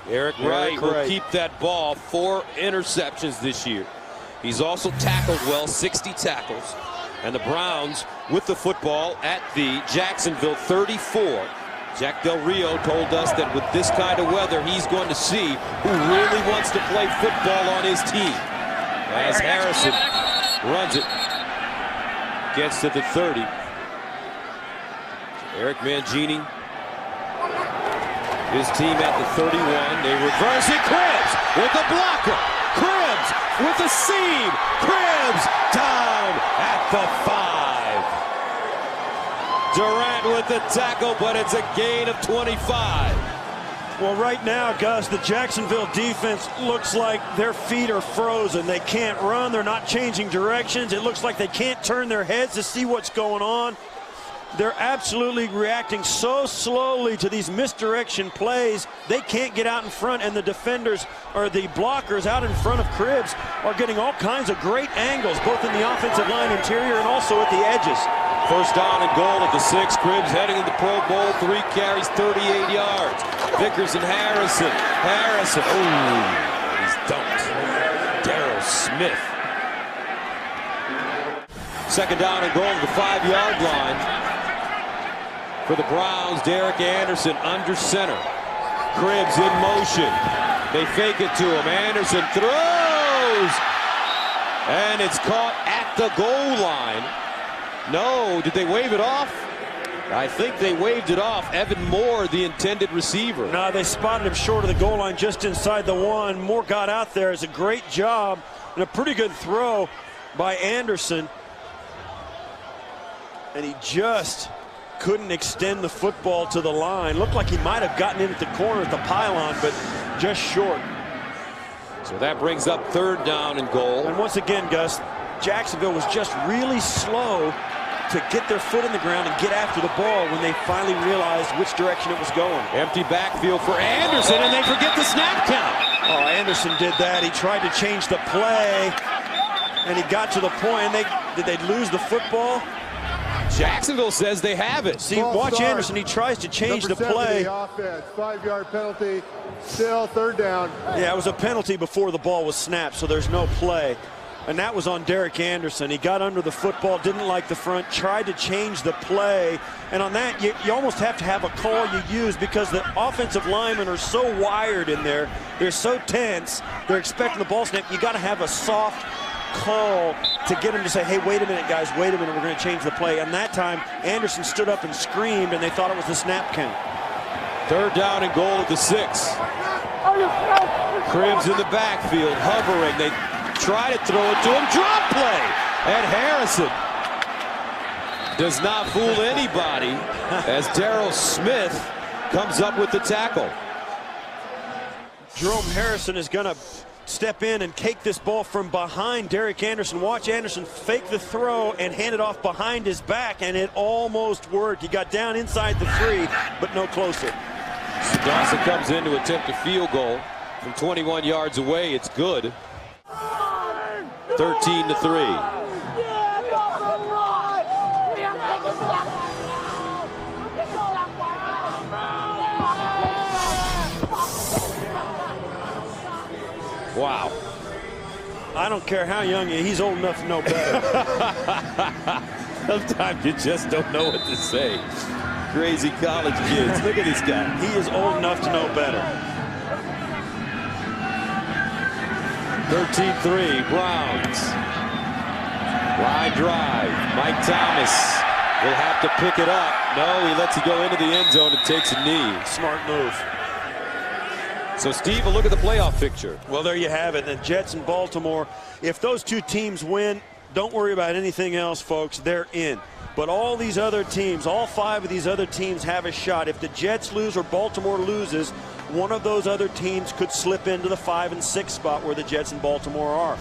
Eric Wright will keep that ball. 4 interceptions this year. He's also tackled well, 60 tackles. And the Browns with the football at the Jacksonville 34. Jack Del Rio told us that with this kind of weather, he's going to see who really wants to play football on his team. As Harrison runs it, gets to the 30. Eric Mangini, his team at the 31. They reverse it. Cribbs with the blocker. Cribbs with the seam. Cribbs down at the 5. Durant with the tackle, but it's a gain of 25. Well, right now, Gus, the Jacksonville defense looks like their feet are frozen. They can't run. They're not changing directions. It looks like they can't turn their heads to see what's going on. They're absolutely reacting so slowly to these misdirection plays. They can't get out in front, and the defenders, or the blockers out in front of Cribbs, are getting all kinds of great angles, both in the offensive line interior and also at the edges. First down and goal at the 6. Cribbs heading into the Pro Bowl. 3 carries, 38 yards. Vickers and Harrison. Oh, he's dumped. Darryl Smith. Second down and goal at the 5-yard line. For the Browns, Derek Anderson under center. Cribbs in motion. They fake it to him. Anderson throws. And it's caught at the goal line. No, did they wave it off? I think they waved it off. Evan Moore, the intended receiver. No, they spotted him short of the goal line, just inside the one. Moore got out there. It's a great job and a pretty good throw by Anderson. And he just couldn't extend the football to the line. Looked like he might have gotten in at the corner at the pylon, but just short. So that brings up 3rd down and goal. And once again, Gus, Jacksonville was just really slow to get their foot in the ground and get after the ball when they finally realized which direction it was going. Empty backfield for Anderson, and they forget the snap count. Oh, Anderson did that. He tried to change the play, and he got to the point. Did they lose the football? Jacksonville says they have it. See, watch Anderson. He tries to change the play. Offense, 5-yard penalty, still 3rd down. Yeah, it was a penalty before the ball was snapped, so there's no play. And that was on Derek Anderson. He got under the football, didn't like the front, tried to change the play. And on that, you almost have to have a call you use because the offensive linemen are so wired in there. They're so tense. They're expecting the ball snap. You got to have a soft call to get him to say, hey, wait a minute, guys, wait a minute, we're going to change the play. And that time, Anderson stood up and screamed, and they thought it was the snap count. 3rd down and goal at the 6. Cribbs in the backfield, hovering. They try to throw it to him. Drop play. And Harrison does not fool anybody as Darryl Smith comes up with the tackle. Jerome Harrison is going to step in and take this ball from behind Derek Anderson. Watch Anderson fake the throw and hand it off behind his back, and it almost worked. He got down inside the 3, but no closer. Dawson comes in to attempt a field goal from 21 yards away. It's good. 13-3. Wow. I don't care how young he is, he's old enough to know better. Sometimes you just don't know what to say. Crazy college kids. Look at this guy. He is old enough to know better. 13-3, Browns. Line drive. Mike Thomas will have to pick it up. No, he lets it go into the end zone and takes a knee. Smart move. So, Steve, a look at the playoff picture. Well, there you have it. The Jets and Baltimore, if those two teams win, don't worry about anything else, folks. They're in. But all these other teams, all 5 of these other teams have a shot. If the Jets lose or Baltimore loses, one of those other teams could slip into the 5 and 6 spot where the Jets and Baltimore are.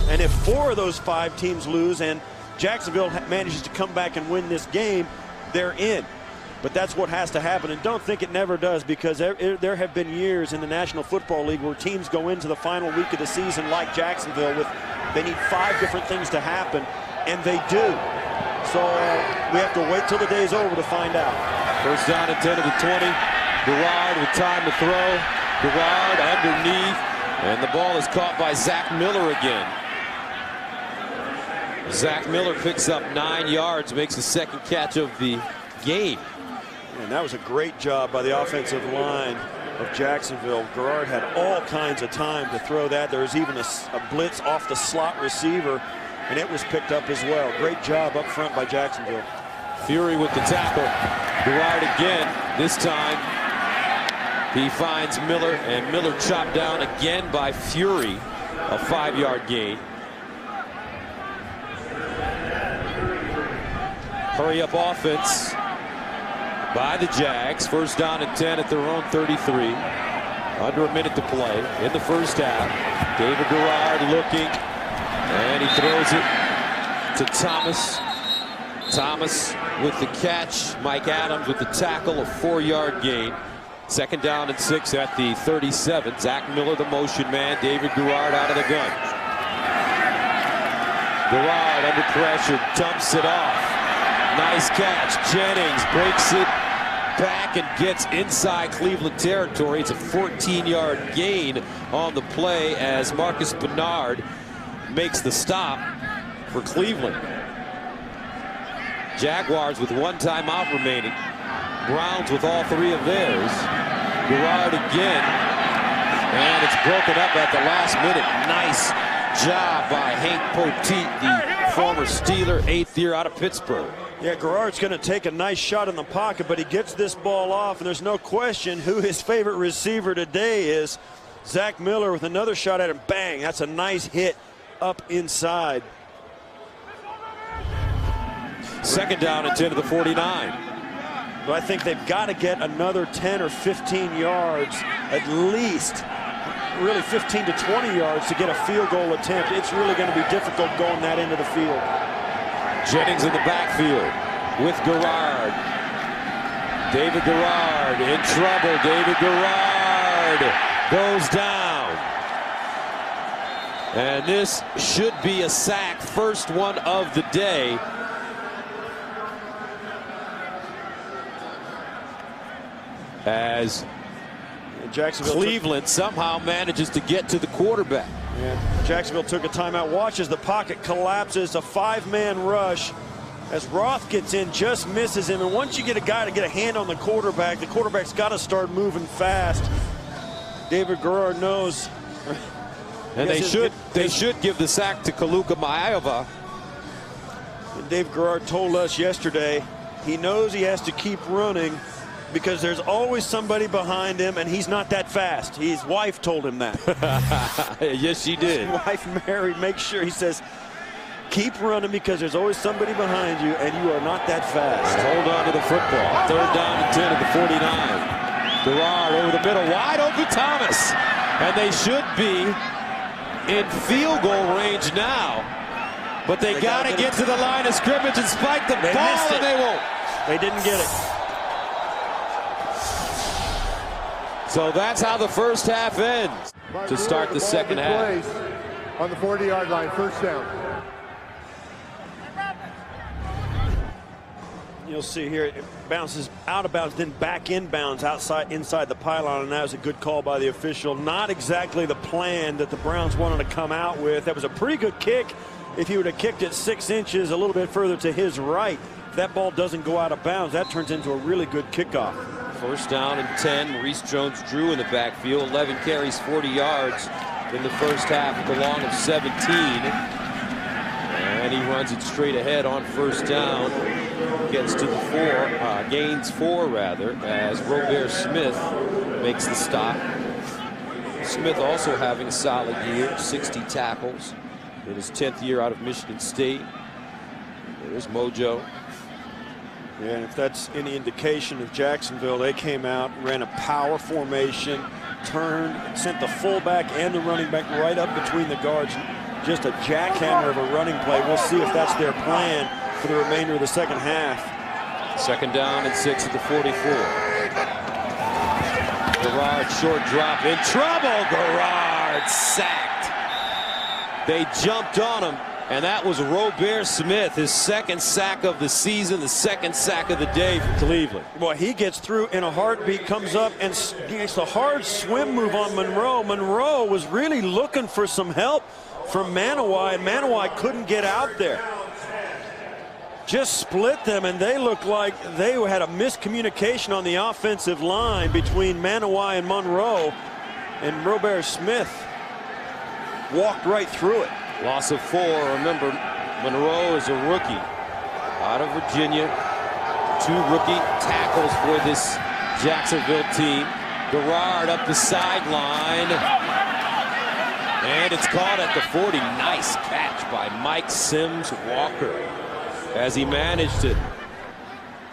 And if 4 of those 5 teams lose and Jacksonville manages to come back and win this game, they're in. But that's what has to happen, and don't think it never does, because there have been years in the National Football League where teams go into the final week of the season like Jacksonville with they need 5 different things to happen, and they do. So we have to wait till the day's over to find out. 1st down and 10 at the 20. Garrard with time to throw. Garrard underneath, and the ball is caught by Zach Miller again. Zach Miller picks up 9 yards, makes the 2nd catch of the game. And that was a great job by the offensive line of Jacksonville. Garrard had all kinds of time to throw that. There was even a blitz off the slot receiver, and it was picked up as well. Great job up front by Jacksonville. Fury with the tackle. Garrard again. This time he finds Miller, and Miller chopped down again by Fury. A 5-yard gain. Hurry up offense by the Jags. 1st down and 10 at their own 33. Under a minute to play in the 1st half. David Garrard looking, and he throws it to Thomas. Thomas with the catch. Mike Adams with the tackle. A 4-yard gain. 2nd down and 6 at the 37. Zach Miller, the motion man. David Garrard out of the gun. Garrard under pressure, dumps it off. Nice catch. Jennings breaks it back and gets inside Cleveland territory. It's a 14-yard gain on the play as Marcus Bernard makes the stop for Cleveland. Jaguars with 1 timeout remaining. Browns with all 3 of theirs. Garrard again. And it's broken up at the last minute. Nice job by Hank Poteet, the former Steeler, 8th year out of Pittsburgh. Yeah, Garrard's going to take a nice shot in the pocket, but he gets this ball off, and there's no question who his favorite receiver today is. Zach Miller with another shot at him. Bang, that's a nice hit up inside. 2nd down and 10 to the 49. But I think they've got to get another 10 or 15 yards, at least, really 15 to 20 yards to get a field goal attempt. It's really going to be difficult going that into the field. Jennings in the backfield with Garrard. David Garrard in trouble. David Garrard goes down. And this should be a sack, first one of the day. As Jacksonville Cleveland somehow manages to get to the quarterback. And Jacksonville took a timeout. Watch as the pocket collapses. A 5-man rush. As Roth gets in, just misses him. And once you get a guy to get a hand on the quarterback's got to start moving fast. David Garrard knows. And they should give the sack to Kaluka Maeva. And Dave Garrard told us yesterday he knows he has to keep running because there's always somebody behind him, and he's not that fast. His wife told him that. Yes, she did. His wife, Mary, makes sure, he says, keep running because there's always somebody behind you, and you are not that fast. Hold on to the football. 3rd down and 10 at the 49. Garrard over the middle, wide open Thomas. And they should be in field goal range now. But they got to get to the line of scrimmage and spike the ball, and they won't. They didn't get it. So that's how the first half ends to start the second half. On the 40-yard line, 1st down. You'll see here it bounces out of bounds, then back in bounds inside the pylon, and that was a good call by the official. Not exactly the plan that the Browns wanted to come out with. That was a pretty good kick if he would have kicked it 6 inches a little bit further to his right. If that ball doesn't go out of bounds, that turns into a really good kickoff. 1st down and 10. Maurice Jones-Drew in the backfield. 11 carries, 40 yards in the first half with a long of 17. And he runs it straight ahead on 1st down. Gets to the 4, gains 4 rather, as Robert Smith makes the stop. Smith also having a solid year, 60 tackles in his 10th year out of Michigan State. There's Mojo. Yeah, and if that's any indication of Jacksonville, they came out, ran a power formation, turned, sent the fullback and the running back right up between the guards. Just a jackhammer of a running play. We'll see if that's their plan for the remainder of the second half. 2nd down and 6 at the 44. Garrard, short drop, in trouble. Garrard sacked. They jumped on him, and that was Robert Smith, his 2nd sack of the season, the 2nd sack of the day for Cleveland. Boy, he gets through in a heartbeat, comes up and gets a hard swim move on Monroe. Monroe was really looking for some help from Manawai, and Manawai couldn't get out there. Just split them, and they looked like they had a miscommunication on the offensive line between Manawai and Monroe, and Robert Smith walked right through it. Loss of 4. Remember, Monroe is a rookie out of Virginia. 2 rookie tackles for this Jacksonville team. Garrard up the sideline. And it's caught at the 40. Nice catch by Mike Sims Walker as he managed to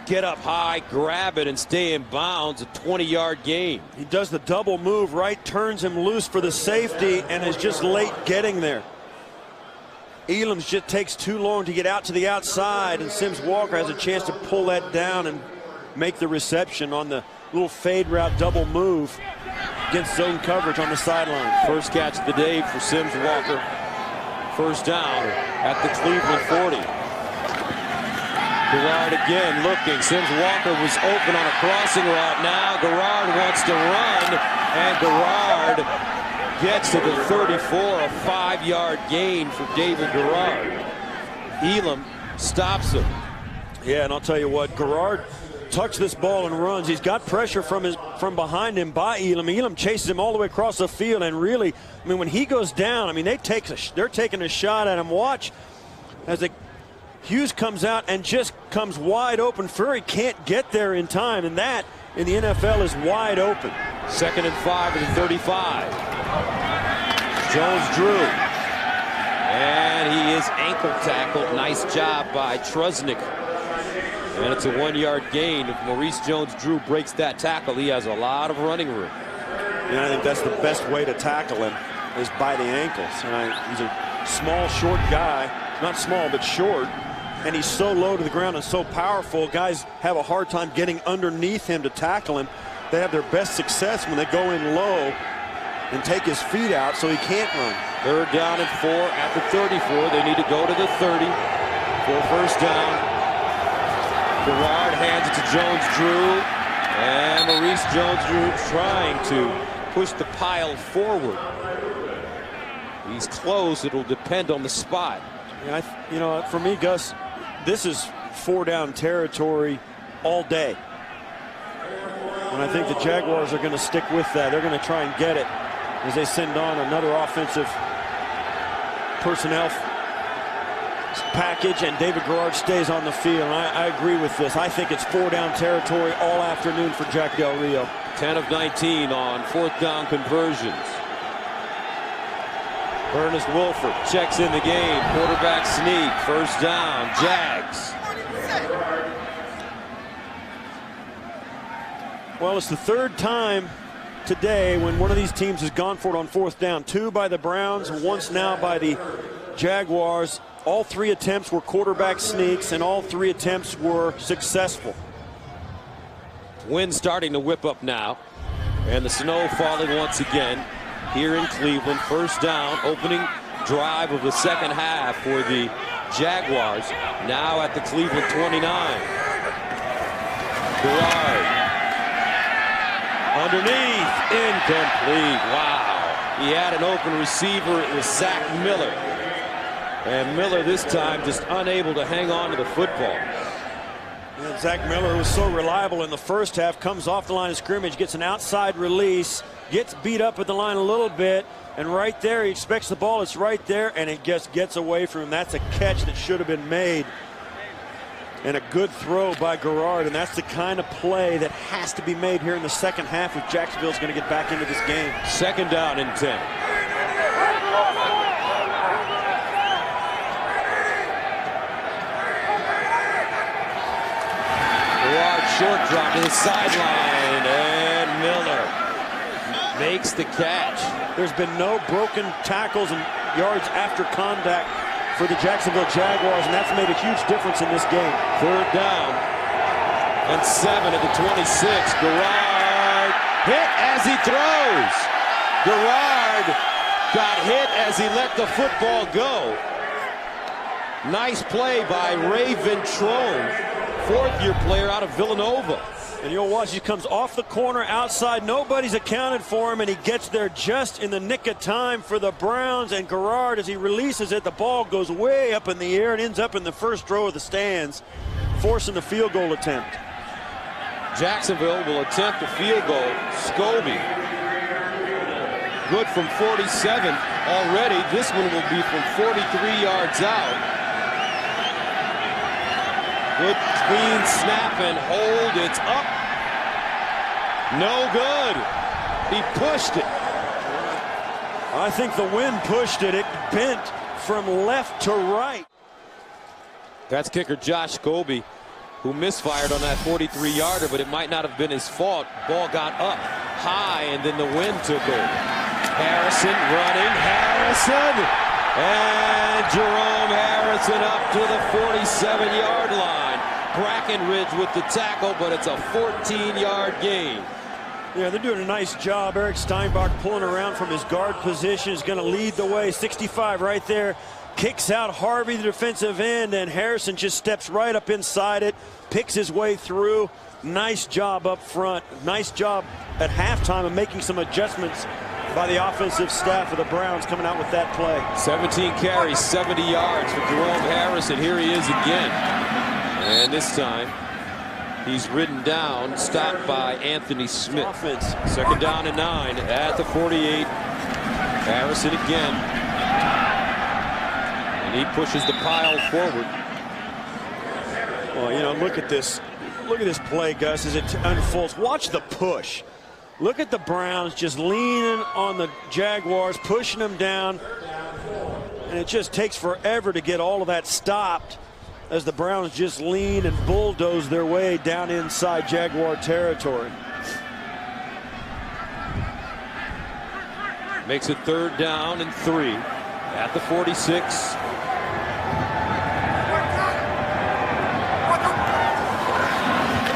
get up high, grab it, and stay in bounds. A 20-yard gain. He does the double move, right, turns him loose for the safety, and is just late getting there. Elam's just takes too long to get out to the outside, and Sims Walker has a chance to pull that down and make the reception on the little fade route double move against zone coverage on the sideline. First catch of the day for Sims Walker. 1st down at the Cleveland 40. Garrard again looking. Sims Walker was open on a crossing route. Now Garrard wants to run, and Garrard gets to the 34, a 5-yard gain for David Garrard. Elam stops him. Yeah, and I'll tell you what, Garrard tucks this ball and runs. He's got pressure from behind him by Elam. Elam chases him all the way across the field, and really, I mean, when he goes down, I mean, they're taking a shot at him. Watch as Hughes comes out and just comes wide open. Furry can't get there in time, and that in the NFL is wide open. 2nd and 5 at the 35. Jones-Drew. And he is ankle tackled. Nice job by Trusnick. And it's a 1-yard gain. If Maurice Jones-Drew breaks that tackle, he has a lot of running room. And I think that's the best way to tackle him, is by the ankles. And he's a small, short guy. Not small, but short. And he's so low to the ground and so powerful, guys have a hard time getting underneath him to tackle him. They have their best success when they go in low and take his feet out so he can't run. 3rd down and 4 at the 34. They need to go to the 30 for a first down. Garrard hands it to Jones-Drew. And Maurice Jones-Drew trying to push the pile forward. He's close. It'll depend on the spot. Yeah, you know, for me, Gus, this is 4-down territory all day. And I think the Jaguars are going to stick with that. They're going to try and get it as they send on another offensive personnel package, and David Garrard stays on the field. And I agree with this. I think it's 4-down territory all afternoon for Jack Del Rio. 10 of 19 on 4th down conversions. Ernest Wolford checks in the game. Quarterback sneak. First down. Jags. Well, it's the 3rd time today when one of these teams has gone for it on 4th down. 2 by the Browns, once now by the Jaguars. All 3 attempts were quarterback sneaks, and all 3 attempts were successful. Wind starting to whip up now, and the snow falling once again here in Cleveland. First down, opening drive of the 2nd half for the Jaguars. Now at the Cleveland 29. Garrard. Underneath, incomplete. Wow. He had an open receiver. It was Zach Miller. And Miller this time just unable to hang on to the football. And Zach Miller, who was so reliable in the first half, comes off the line of scrimmage, gets an outside release, gets beat up at the line a little bit, and right there he expects the ball. It's right there, and it just gets away from him. That's a catch that should have been made. And a good throw by Garrard, and that's the kind of play that has to be made here in the 2nd half if Jacksonville's going to get back into this game. 2nd down and 10. Garrard short drop to the sideline, and Miller makes the catch. There's been no broken tackles and yards after contact for the Jacksonville Jaguars, and that's made a huge difference in this game. 3rd down and 7 at the 26. Garrard hit as he throws. Garrard got hit as he let the football go. Nice play by Ray Ventrone, 4th-year player out of Villanova. And you'll watch, he comes off the corner outside. Nobody's accounted for him, and he gets there just in the nick of time for the Browns. And Garrard, as he releases it, the ball goes way up in the air and ends up in the first row of the stands, forcing the field goal attempt. Jacksonville will attempt a field goal. Scobie, good from 47 already. This one will be from 43 yards out. Good clean snap and hold. It's up. No good. He pushed it. I think the wind pushed it. It bent from left to right. That's kicker Josh Scobie, who misfired on that 43-yarder, but it might not have been his fault. Ball got up high, and then the wind took over. Harrison running. Harrison. And Jerome Harrison up to the 47-yard line. Brackenridge with the tackle, but it's a 14-yard gain. Yeah, they're doing a nice job. Eric Steinbach pulling around from his guard position is going to lead the way. 65 right there. Kicks out Harvey, the defensive end, and Harrison just steps right up inside it, picks his way through. Nice job up front. Nice job at halftime of making some adjustments by the offensive staff of the Browns coming out with that play. 17 carries, 70 yards for Jerome Harrison. Here he is again. And this time, He's ridden down, stopped by Anthony Smith. Offense. 2nd down and 9 at the 48. Harrison again. And he pushes the pile forward. Well, you know, look at this. Look at this play, Gus, as it unfolds. Watch the push. Look at the Browns just leaning on the Jaguars, pushing them down. And it just takes forever to get all of that stopped as the Browns just lean and bulldoze their way down inside Jaguar territory. Makes it 3rd down and 3 at the 46.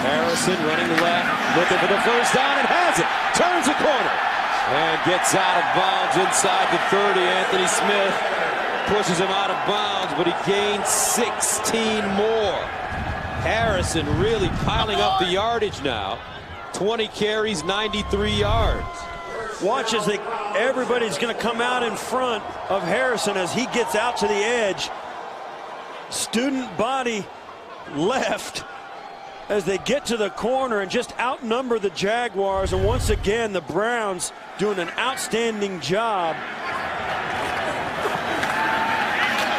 Harrison running left, looking for the 1st down, and has it. Turns the corner and gets out of bounds inside the 30. Anthony Smith pushes him out of bounds, but he gains 16 more. Harrison really piling up the yardage now. 20 carries, 93 yards. Watch as everybody's going to come out in front of Harrison as he gets out to the edge. Student body left as they get to the corner and just outnumber the Jaguars. And once again, the Browns doing an outstanding job.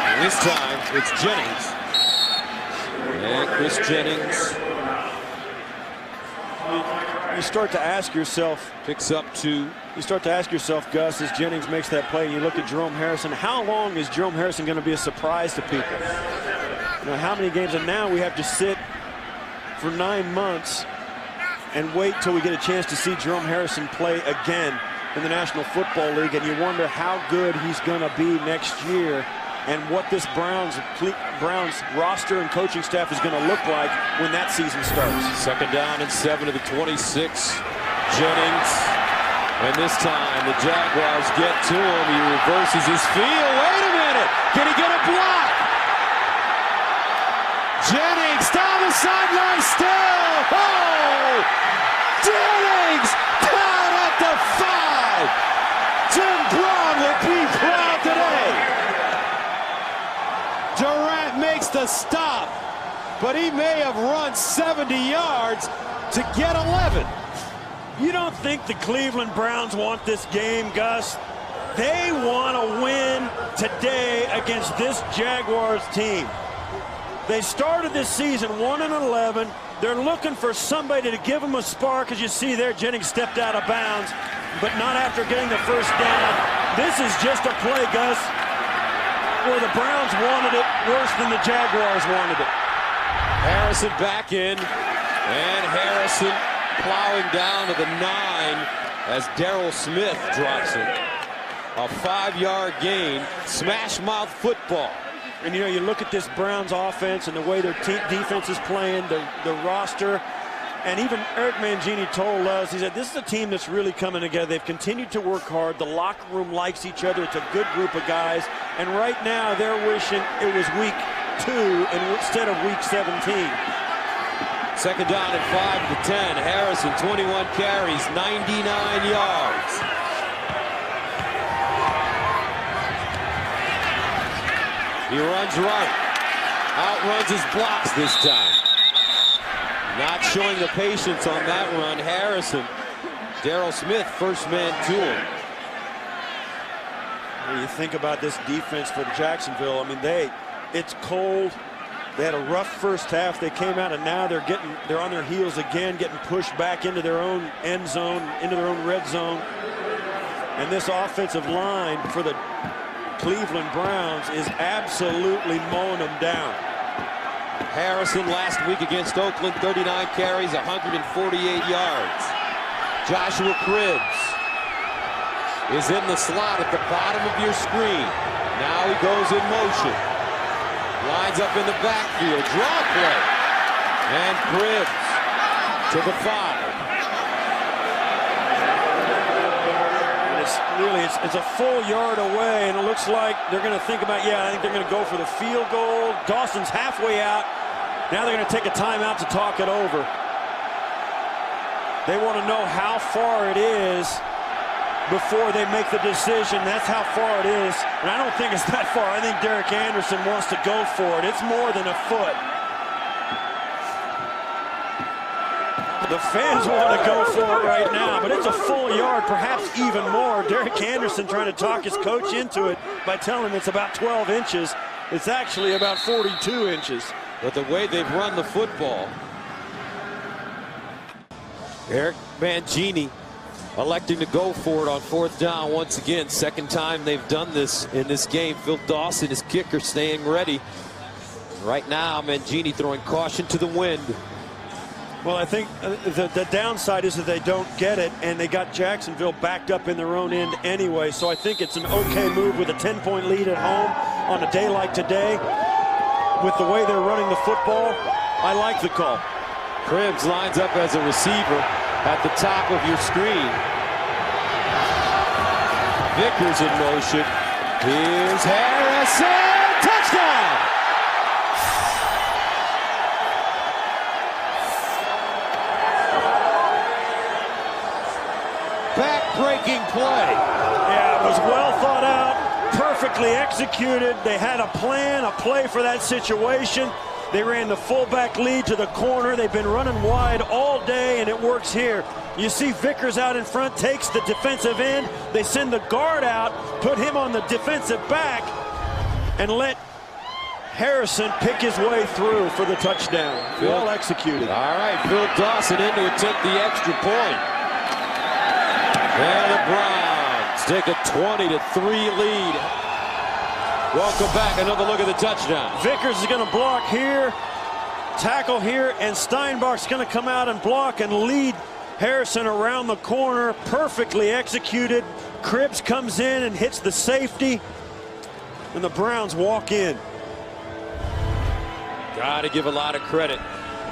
And this time, it's Jennings. And Chris Jennings. You start to ask yourself, Picks up 2. you start to ask yourself, Gus, as Jennings makes that play, and you look at Jerome Harrison, how long is Jerome Harrison going to be a surprise to people? You know, how many games? And now we have to sit for 9 months and wait till we get a chance to see Jerome Harrison play again in the National Football League, and you wonder how good he's going to be next year and what this Browns roster and coaching staff is going to look like when that season starts. 2nd down and 7 to the 26. Jennings. And this time the Jaguars get to him. He reverses his field. Wait a minute. Can he get a block? Jennings down the sideline still. Oh! Jennings down at the 5. Jim Brown will be proud today. Durant makes the stop, but he may have run 70 yards to get 11. You don't think the Cleveland Browns want this game, Gus? They want to win today against this Jaguars team. They started this season 1-11. They're looking for somebody to give them a spark. As you see there, Jennings stepped out of bounds, but not after getting the 1st down. This is just a play, Gus, where the Browns wanted it worse than the Jaguars wanted it. Harrison back in, and Harrison plowing down to the 9 as Darrell Smith drops it. A 5-yard gain. Smash mouth football. And, you know, you look at this Browns offense and the way their defense is playing, the roster, and even Eric Mangini told us, he said, this is a team that's really coming together. They've continued to work hard. The locker room likes each other. It's a good group of guys. And right now they're wishing it was week 2 instead of week 17. 2nd down and 5 to 10. Harrison, 21 carries, 99 yards. He runs right. Outruns his blocks this time. Not showing the patience on that run. Harrison. Darrell Smith, first man to him. When you think about this defense for Jacksonville, I mean, it's cold. They had a rough first half. They came out, and now they're on their heels again, getting pushed back into their own end zone, into their own red zone. And this offensive line for the Cleveland Browns is absolutely mowing them down. Harrison last week against Oakland, 39 carries, 148 yards. Joshua Cribbs is in the slot at the bottom of your screen. Now he goes in motion. Lines up in the backfield. Draw play. And Cribbs to the 5. It's a full yard away, and it looks like they're going to think about, I think they're going to go for the field goal. Dawson's halfway out. Now they're going to take a timeout to talk it over. They want to know how far it is before they make the decision. That's how far it is. And I don't think it's that far. I think Derek Anderson wants to go for it. It's more than a foot. The fans want to go for it right now, but it's a full yard, perhaps even more. Derek Anderson trying to talk his coach into it by telling him it's about 12 inches. It's actually about 42 inches. But the way they've run the football, Eric Mangini electing to go for it on 4th down once again. Second time they've done this in this game. Phil Dawson, his kicker, staying ready. Right now, Mangini throwing caution to the wind. Well, I think the downside is that they don't get it, and they got Jacksonville backed up in their own end anyway. So I think it's an okay move with a 10-point lead at home on a day like today. With the way they're running the football, I like the call. Cribbs lines up as a receiver at the top of your screen. Vickers in motion. Here's Harrison. Touchdown! Back-breaking play. Yeah, it was well thought out, perfectly executed. They had a plan, a play for that situation. They ran the fullback lead to the corner. They've been running wide all day, and it works here. You see Vickers out in front, takes the defensive end. They send the guard out, put him on the defensive back, and let Harrison pick his way through for the touchdown. Well executed. All right, Phil Dawson in to attempt the extra point. And the Browns take a 20-3 lead. Welcome back. Another look at the touchdown. Vickers is going to block here, tackle here, and Steinbach's going to come out and block and lead Harrison around the corner. Perfectly executed. Cribbs comes in and hits the safety, and the Browns walk in. Got to give a lot of credit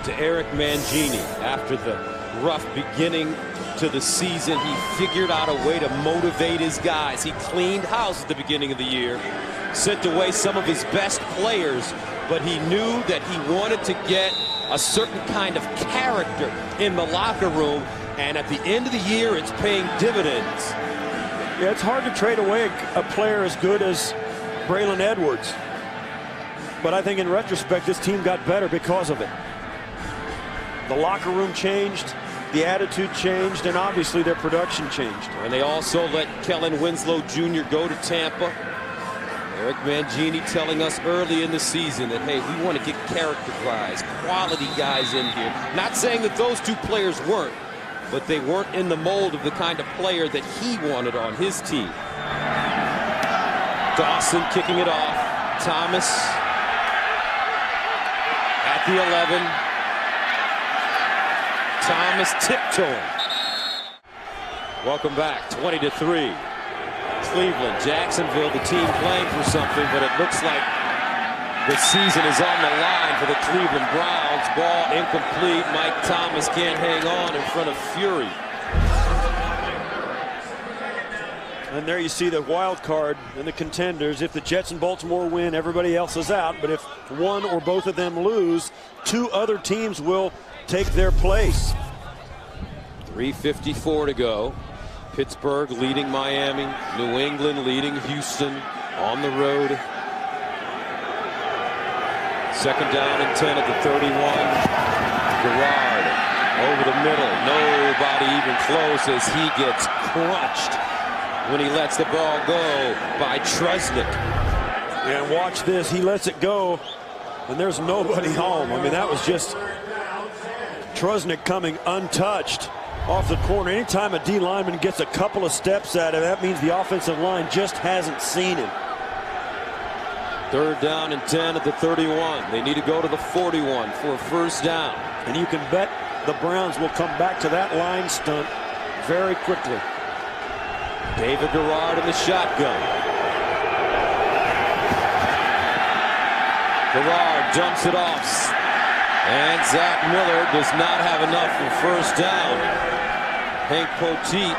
to Eric Mangini. After the rough beginning to the season, he figured out a way to motivate his guys. He cleaned house at the beginning of the year, sent away some of his best players, but he knew that he wanted to get a certain kind of character in the locker room, and at the end of the year, it's paying dividends. Yeah, it's hard to trade away a player as good as Braylon Edwards, but I think in retrospect, this team got better because of it. The locker room changed, the attitude changed, and obviously their production changed. And they also let Kellen Winslow Jr. go to Tampa. Eric Mangini telling us early in the season that, hey, we want to get character guys, quality guys in here. Not saying that those two players weren't, but they weren't in the mold of the kind of player that he wanted on his team. Dawson kicking it off. Thomas at the 11. Thomas tiptoeing. Welcome back, 20-3. Cleveland, Jacksonville, the team playing for something, but it looks like the season is on the line for the Cleveland Browns. Ball incomplete. Mike Thomas can't hang on in front of Fury. And there you see the wild card and the contenders. If the Jets and Baltimore win, everybody else is out. But if one or both of them lose, two other teams will take their place. 3:54 to go. Pittsburgh leading Miami. New England leading Houston on the road. Second down and 10 at the 31. Garrard over the middle. Nobody even close as he gets crunched when he lets the ball go by Trusnick. And watch this. He lets it go, and there's nobody home. I mean, that was just Trusnick coming untouched off the corner. Anytime a D lineman gets a couple of steps at him, that means the offensive line just hasn't seen him. Third down and 10 at the 31. They need to go to the 41 for a first down. And you can bet the Browns will come back to that line stunt very quickly. David Garrard in the shotgun. Garrard dumps it off. And Zach Miller does not have enough for first down. Hank Poteet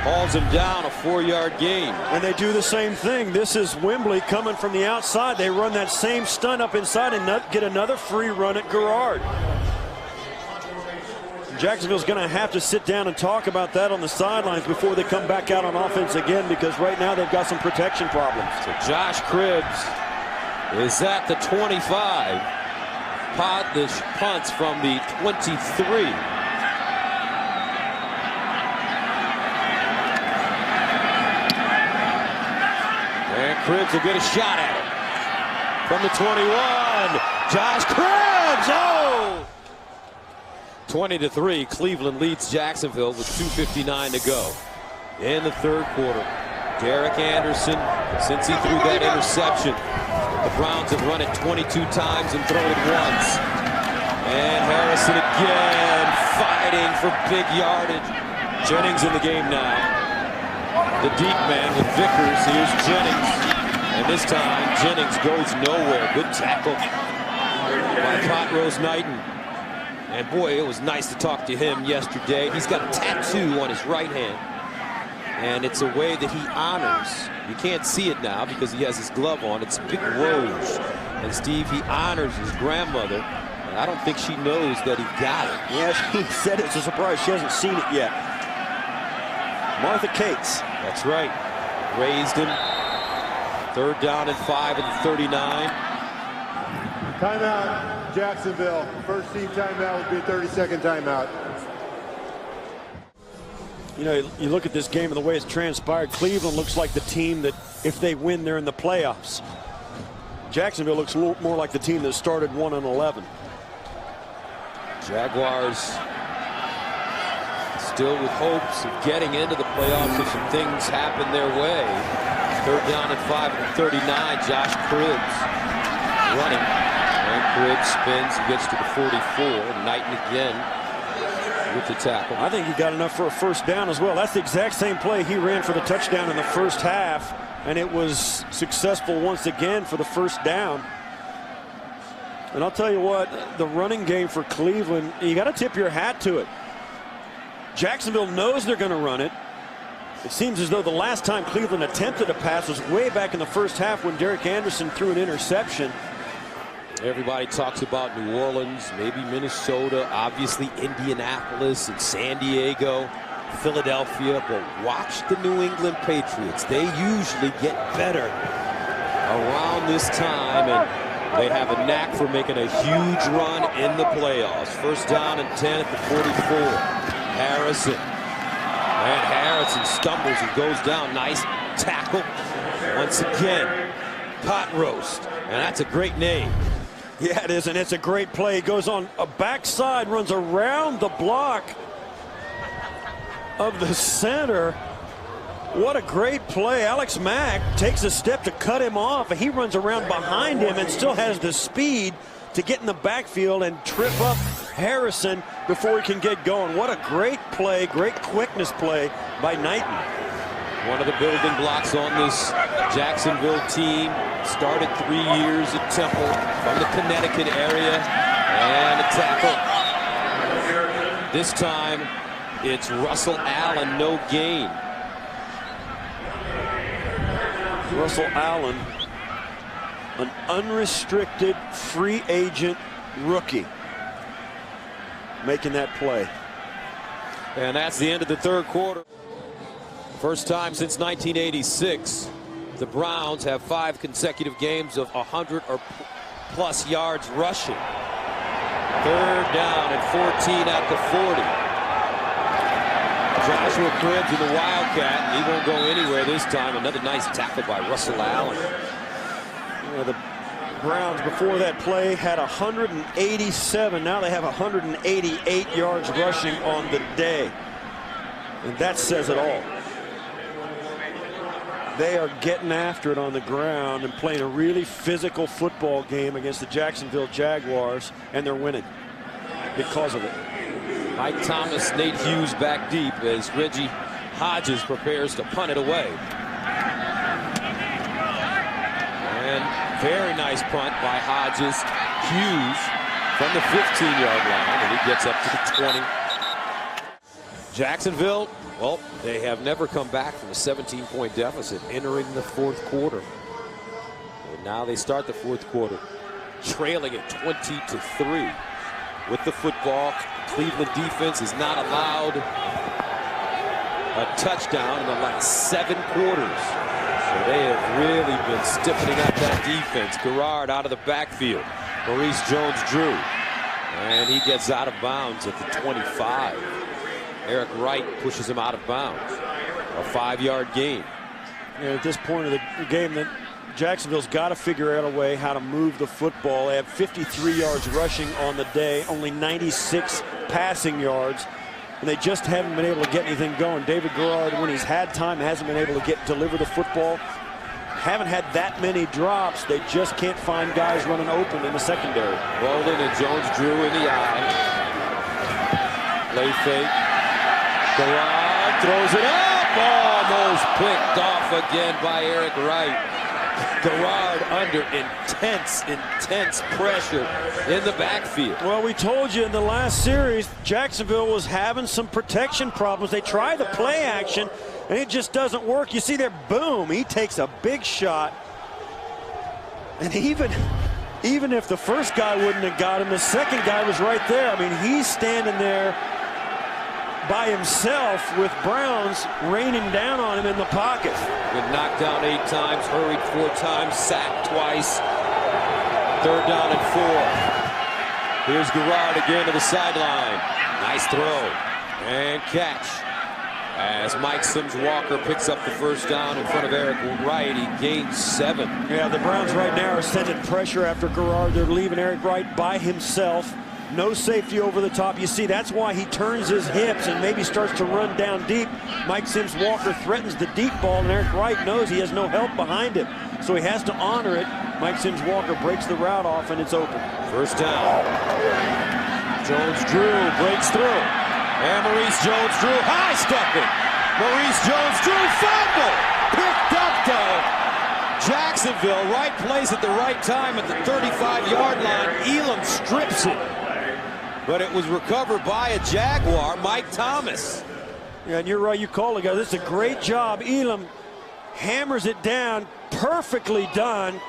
hauls him down, a 4-yard gain. And they do the same thing. This is Wembley coming from the outside. They run that same stunt up inside and get another free run at Garrard. Jacksonville's going to have to sit down and talk about that on the sidelines before they come back out on offense again, because right now they've got some protection problems. So Josh Cribbs is at the 25. punts from the 23. And Cribbs will get a shot at it. From the 21, Josh Cribbs, oh! 20-3, Cleveland leads Jacksonville with 2:59 to go in the third quarter. Derek Anderson, since he threw that interception, the Browns have run it 22 times and thrown it once. And Harrison again fighting for big yardage. Jennings in the game now. The deep man with Vickers. Here's Jennings. And this time, Jennings goes nowhere. Good tackle by Rose Knighton. And boy, it was nice to talk to him yesterday. He's got a tattoo on his right hand. And it's a way that he honors. You can't see it now because he has his glove on. It's a big rose. And Steve, he honors his grandmother. And I don't think she knows that he got it. Yes, he said it's a surprise. She hasn't seen it yet. Martha Cates. That's right. Raised him. 3rd down and 5 at the 39. Timeout, Jacksonville. First team timeout would be a 30-second timeout. You know, you look at this game and the way it's transpired, Cleveland looks like the team that, if they win, they're in the playoffs. Jacksonville looks a little more like the team that started 1-11. Jaguars still with hopes of getting into the playoffs if some things happen their way. 3rd down and 5 at the 39. Josh Cribbs running. And Cribbs spins and gets to the 44. Knighton again with the tackle. I think he got enough for a first down as well. That's the exact same play he ran for the touchdown in the first half, and it was successful once again for the first down. And I'll tell you what, the running game for Cleveland, you got to tip your hat to it. Jacksonville knows they're going to run it. It seems as though the last time Cleveland attempted a pass was way back in the first half when Derek Anderson threw an interception. Everybody talks about New Orleans, maybe Minnesota, obviously Indianapolis and San Diego, Philadelphia, but watch the New England Patriots. They usually get better around this time, and they have a knack for making a huge run in the playoffs. 1st down and 10 at the 44. Harrison. And Harrison stumbles and goes down. Nice tackle. Once again, pot roast. And that's a great name. Yeah, it is, and it's a great play. He goes on a backside, runs around the block of the center. What a great play. Alex Mack takes a step to cut him off, and he runs around behind him and still has the speed to get in the backfield and trip up Harrison before he can get going. What a great play, great quickness play by Knighton. One of the building blocks on this Jacksonville team. Started 3 years at Temple from the Connecticut area. And a tackle. This time, it's Russell Allen, no gain. Russell Allen, an unrestricted free agent rookie, making that play. And that's the end of the third quarter. First time since 1986, the Browns have 5 consecutive games of 100 or plus yards rushing. 3rd down and 14 at the 40. Joshua Cribbs in the Wildcat. He won't go anywhere this time. Another nice tackle by Russell Allen. Yeah, the Browns before that play had 187. Now they have 188 yards rushing on the day. And that says it all. They are getting after it on the ground and playing a really physical football game against the Jacksonville Jaguars, and they're winning because of it. Mike Thomas, Nate Hughes back deep as Reggie Hodges prepares to punt it away. And very nice punt by Hodges. Hughes from the 15-yard line, and he gets up to the 20. Jacksonville, well, they have never come back from a 17-point deficit entering the 4th quarter. And now they start the 4th quarter trailing at 20-3 with the football. Cleveland defense has not allowed a touchdown in the last 7 quarters. So they have really been stiffening up that defense. Garrard out of the backfield. Maurice Jones-Drew. And he gets out of bounds at the 25. Eric Wright pushes him out of bounds. A 5-yard gain. At this point of the game, that Jacksonville's got to figure out a way how to move the football. They have 53 yards rushing on the day, only 96 passing yards, and they just haven't been able to get anything going. David Garrard, when he's had time, hasn't been able to deliver the football. Haven't had that many drops. They just can't find guys running open in the secondary. Bolden and Jones-Drew in the eye. Play fake. Garrard throws it up. Almost picked off again by Eric Wright. Garrard under intense pressure in the backfield. Well, we told you in the last series, Jacksonville was having some protection problems. They try the play action, and it just doesn't work. You see there, boom, he takes a big shot. And even if the first guy wouldn't have got him, the second guy was right there. I mean, he's standing there by himself with Browns raining down on him in the pocket. Been knocked down 8 times, hurried 4 times, sacked twice. 3rd down and 4. Here's Garrard again to the sideline. Nice throw and catch. As Mike Sims-Walker picks up the 1st down in front of Eric Wright, he gains 7. Yeah, the Browns right now are sending pressure after Garrard. They're leaving Eric Wright by himself. No safety over the top. You see, that's why he turns his hips and maybe starts to run down deep. Mike Sims-Walker threatens the deep ball, and Eric Wright knows he has no help behind him, so he has to honor it. Mike Sims-Walker breaks the route off, and it's open. 1st down. Jones-Drew breaks through. And Maurice Jones-Drew high-stepping. Maurice Jones-Drew fumble. Picked up, though. Jacksonville, right place at the right time at the 35-yard line. Elam strips it. But it was recovered by a Jaguar, Mike Thomas. Yeah, and you're right, you call it, guys. This is a great job. Elam hammers it down, perfectly done.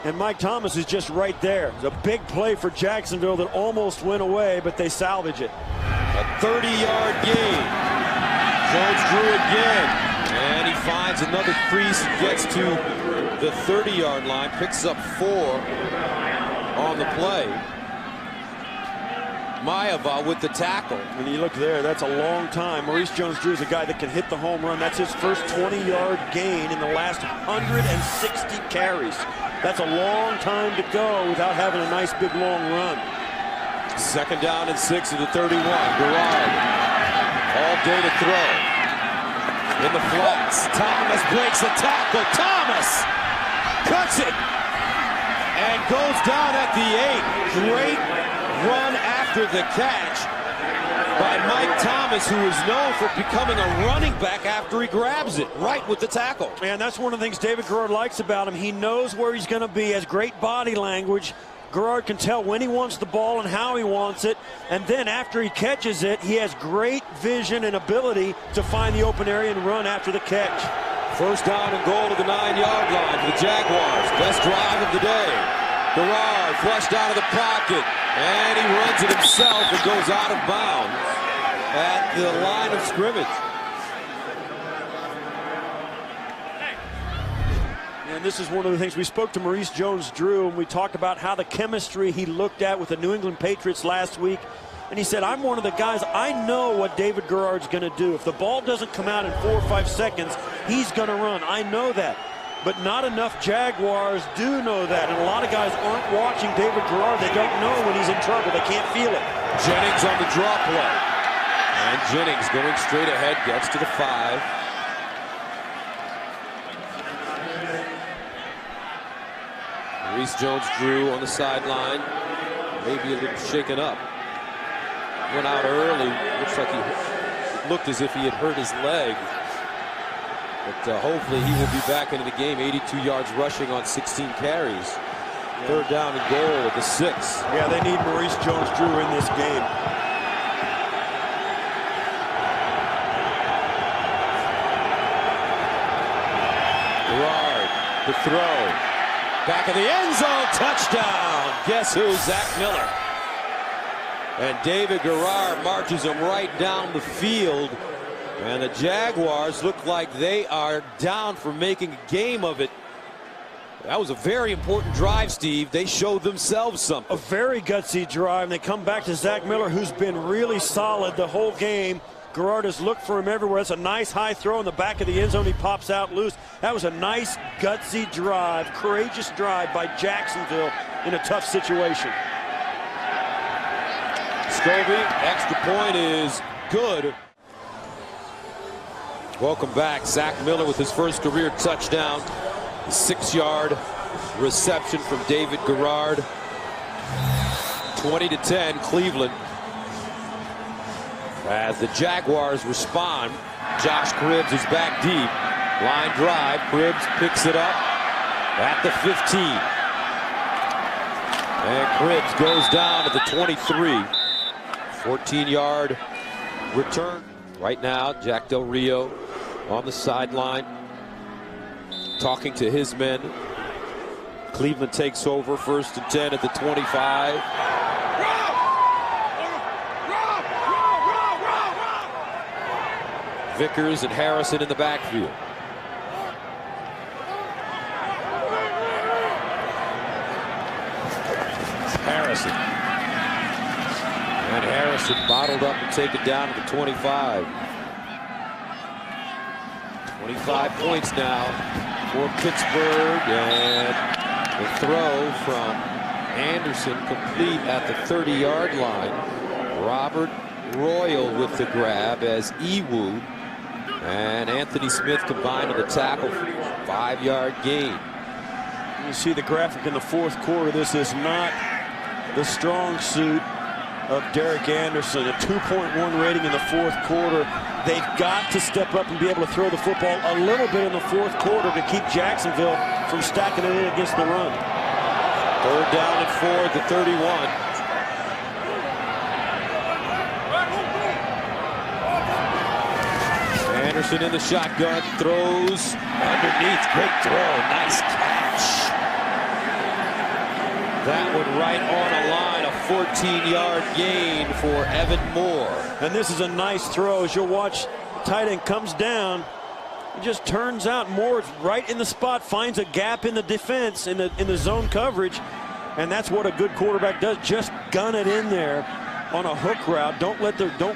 And Mike Thomas is just right there. It's a big play for Jacksonville that almost went away, but they salvage it. A 30-yard gain. Jones-Drew again. And he finds another crease and gets to the 30-yard line, picks up 4 on the play. Maeva with the tackle. When you look there, that's a long time. Maurice Jones-Drew is a guy that can hit the home run. That's his first 20-yard gain in the last 160 carries. That's a long time to go without having a nice big long run. 2nd down and 6 at the 31. Garrard all day to throw. In the flats, Thomas breaks the tackle. Thomas cuts it and goes down at the 8. Great run after the catch by Mike Thomas, who is known for becoming a running back after he grabs it, right with the tackle. And that's one of the things David Garrard likes about him. He knows where he's going to be, has great body language. Garrard can tell when he wants the ball and how he wants it. And then after he catches it, he has great vision and ability to find the open area and run after the catch. 1st down and goal to the 9-yard line for the Jaguars. Best drive of the day. Garrard flushed out of the pocket, and he runs it himself and goes out of bounds at the line of scrimmage. And this is one of the things we spoke to Maurice Jones-Drew, and we talked about how the chemistry he looked at with the New England Patriots last week. And he said, I'm one of the guys, I know what David Garrard's going to do. If the ball doesn't come out in 4 or 5 seconds, he's going to run. I know that. But not enough Jaguars do know that. And a lot of guys aren't watching David Garrard. They don't know when he's in trouble. They can't feel it. Jennings on the draw play. And Jennings going straight ahead, gets to the 5. Maurice Jones-Drew on the sideline, maybe a little shaken up. Went out early. Looks like he looked as if he had hurt his leg. But hopefully he will be back into the game. 82 yards rushing on 16 carries. 3rd down and goal at the 6. Yeah, they need Maurice Jones-Drew in this game. Garrard, the throw. Back of the end zone, touchdown. Guess who? Zach Miller. And David Garrard marches him right down the field. And the Jaguars look like they are down for making a game of it That was a very important drive, Steve. They showed themselves something. A very gutsy drive, and they come back to Zach Miller, who's been really solid the whole game. Garrard has looked for him everywhere. That's a nice high throw in the back of the end zone. He pops out loose. That was a nice gutsy drive, courageous drive by Jacksonville in a tough situation. Scobie, extra point is good. Welcome back. Zach Miller with his first career touchdown. 6-yard reception from David Garrard. 20-10 Cleveland. As the Jaguars respond, Josh Cribbs is back deep. Line drive. Cribbs picks it up at the 15. And Cribbs goes down to the 23. 14-yard return. Right now, Jack Del Rio on the sideline talking to his men. Cleveland takes over, 1st and 10 at the 25. Vickers and Harrison in the backfield. Harrison. And Harrison bottled up and taken down to the 25. 25 points now for Pittsburgh, and the throw from Anderson complete at the 30-yard line. Robert Royal with the grab as Ewood and Anthony Smith combined on the tackle for a 5-yard gain. You see the graphic in the 4th quarter. This is not the strong suit of Derek Anderson. A 2.1 rating in the 4th quarter. They've got to step up and be able to throw the football a little bit in the 4th quarter to keep Jacksonville from stacking it in against the run. 3rd down and 4 at the 31. Anderson in the shotgun, throws underneath. Great throw, nice catch. That one right on a line, a 14-yard gain for Evan Moore. And this is a nice throw. As you'll watch, tight end comes down. It just turns out Moore is right in the spot, finds a gap in the defense, in the zone coverage. And that's what a good quarterback does. Just gun it in there on a hook route. Don't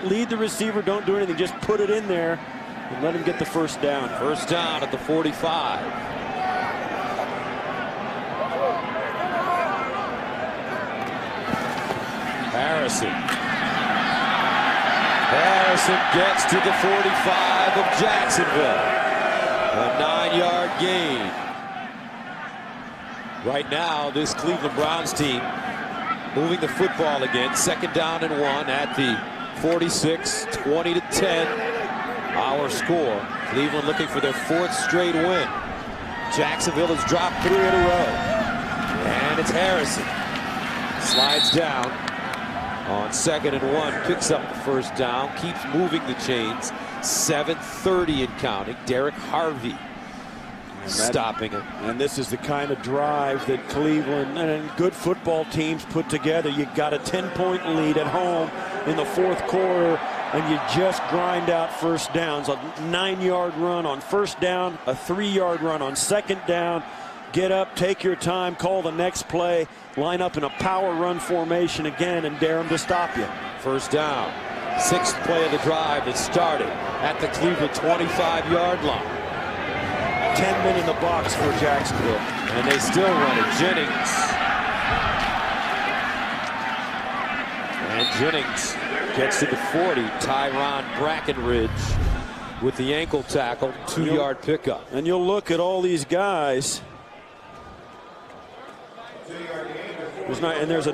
lead the receiver, don't do anything. Just put it in there and let him get the 1st down. 1st down at the 45. Harrison gets to the 45 of Jacksonville. A 9-yard gain. Right now, this Cleveland Browns team moving the football again. 2nd down and 1 at the 46, 20-10. Our score. Cleveland looking for their 4th straight win. Jacksonville has dropped 3 in a row. And it's Harrison. Slides down on 2nd and 1. Picks up the 1st down. Keeps moving the chains. 7:30 and counting. Derek Harvey stopping it. And this is the kind of drive that Cleveland and good football teams put together. You got a 10-point lead at home in the 4th quarter, and you just grind out 1st downs. A 9-yard run on 1st down, a 3-yard run on 2nd down. Get up, take your time, call the next play, line up in a power run formation again, and dare them to stop you. 1st down. 6th play of the drive that started at the Cleveland 25-yard line. 10 men in the box for Jacksonville. And they still run it. Jennings gets to the 40. Tyron Brackenridge with the ankle tackle. 2-yard pickup. And you'll look at all these guys. There's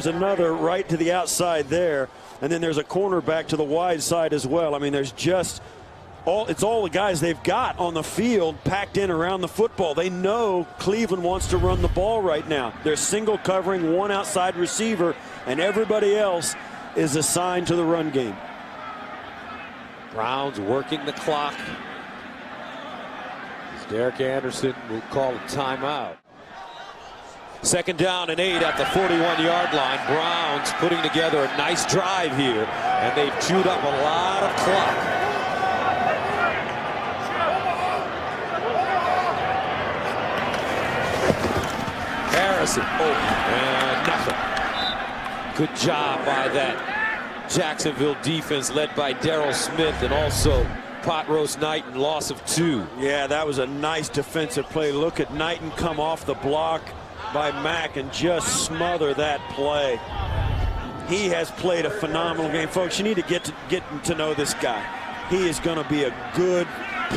another right to the outside there. And then there's a cornerback to the wide side as well. I mean, there's just it's all the guys they've got on the field packed in around the football. They know Cleveland wants to run the ball right now. They're single covering one outside receiver, and everybody else is assigned to the run game. Browns working the clock. Derek Anderson will call a timeout. 2nd down and 8 at the 41-yard line. Browns putting together a nice drive here, and they've chewed up a lot of clock. Harrison. And nothing. Good job by that Jacksonville defense led by Darryl Smith and also Pot Roast Knighton, loss of 2. Yeah, that was a nice defensive play. Look at Knighton come off the block by Mack and just smother that play. He has played a phenomenal game. Folks, you need to get to know this guy. He is going to be a good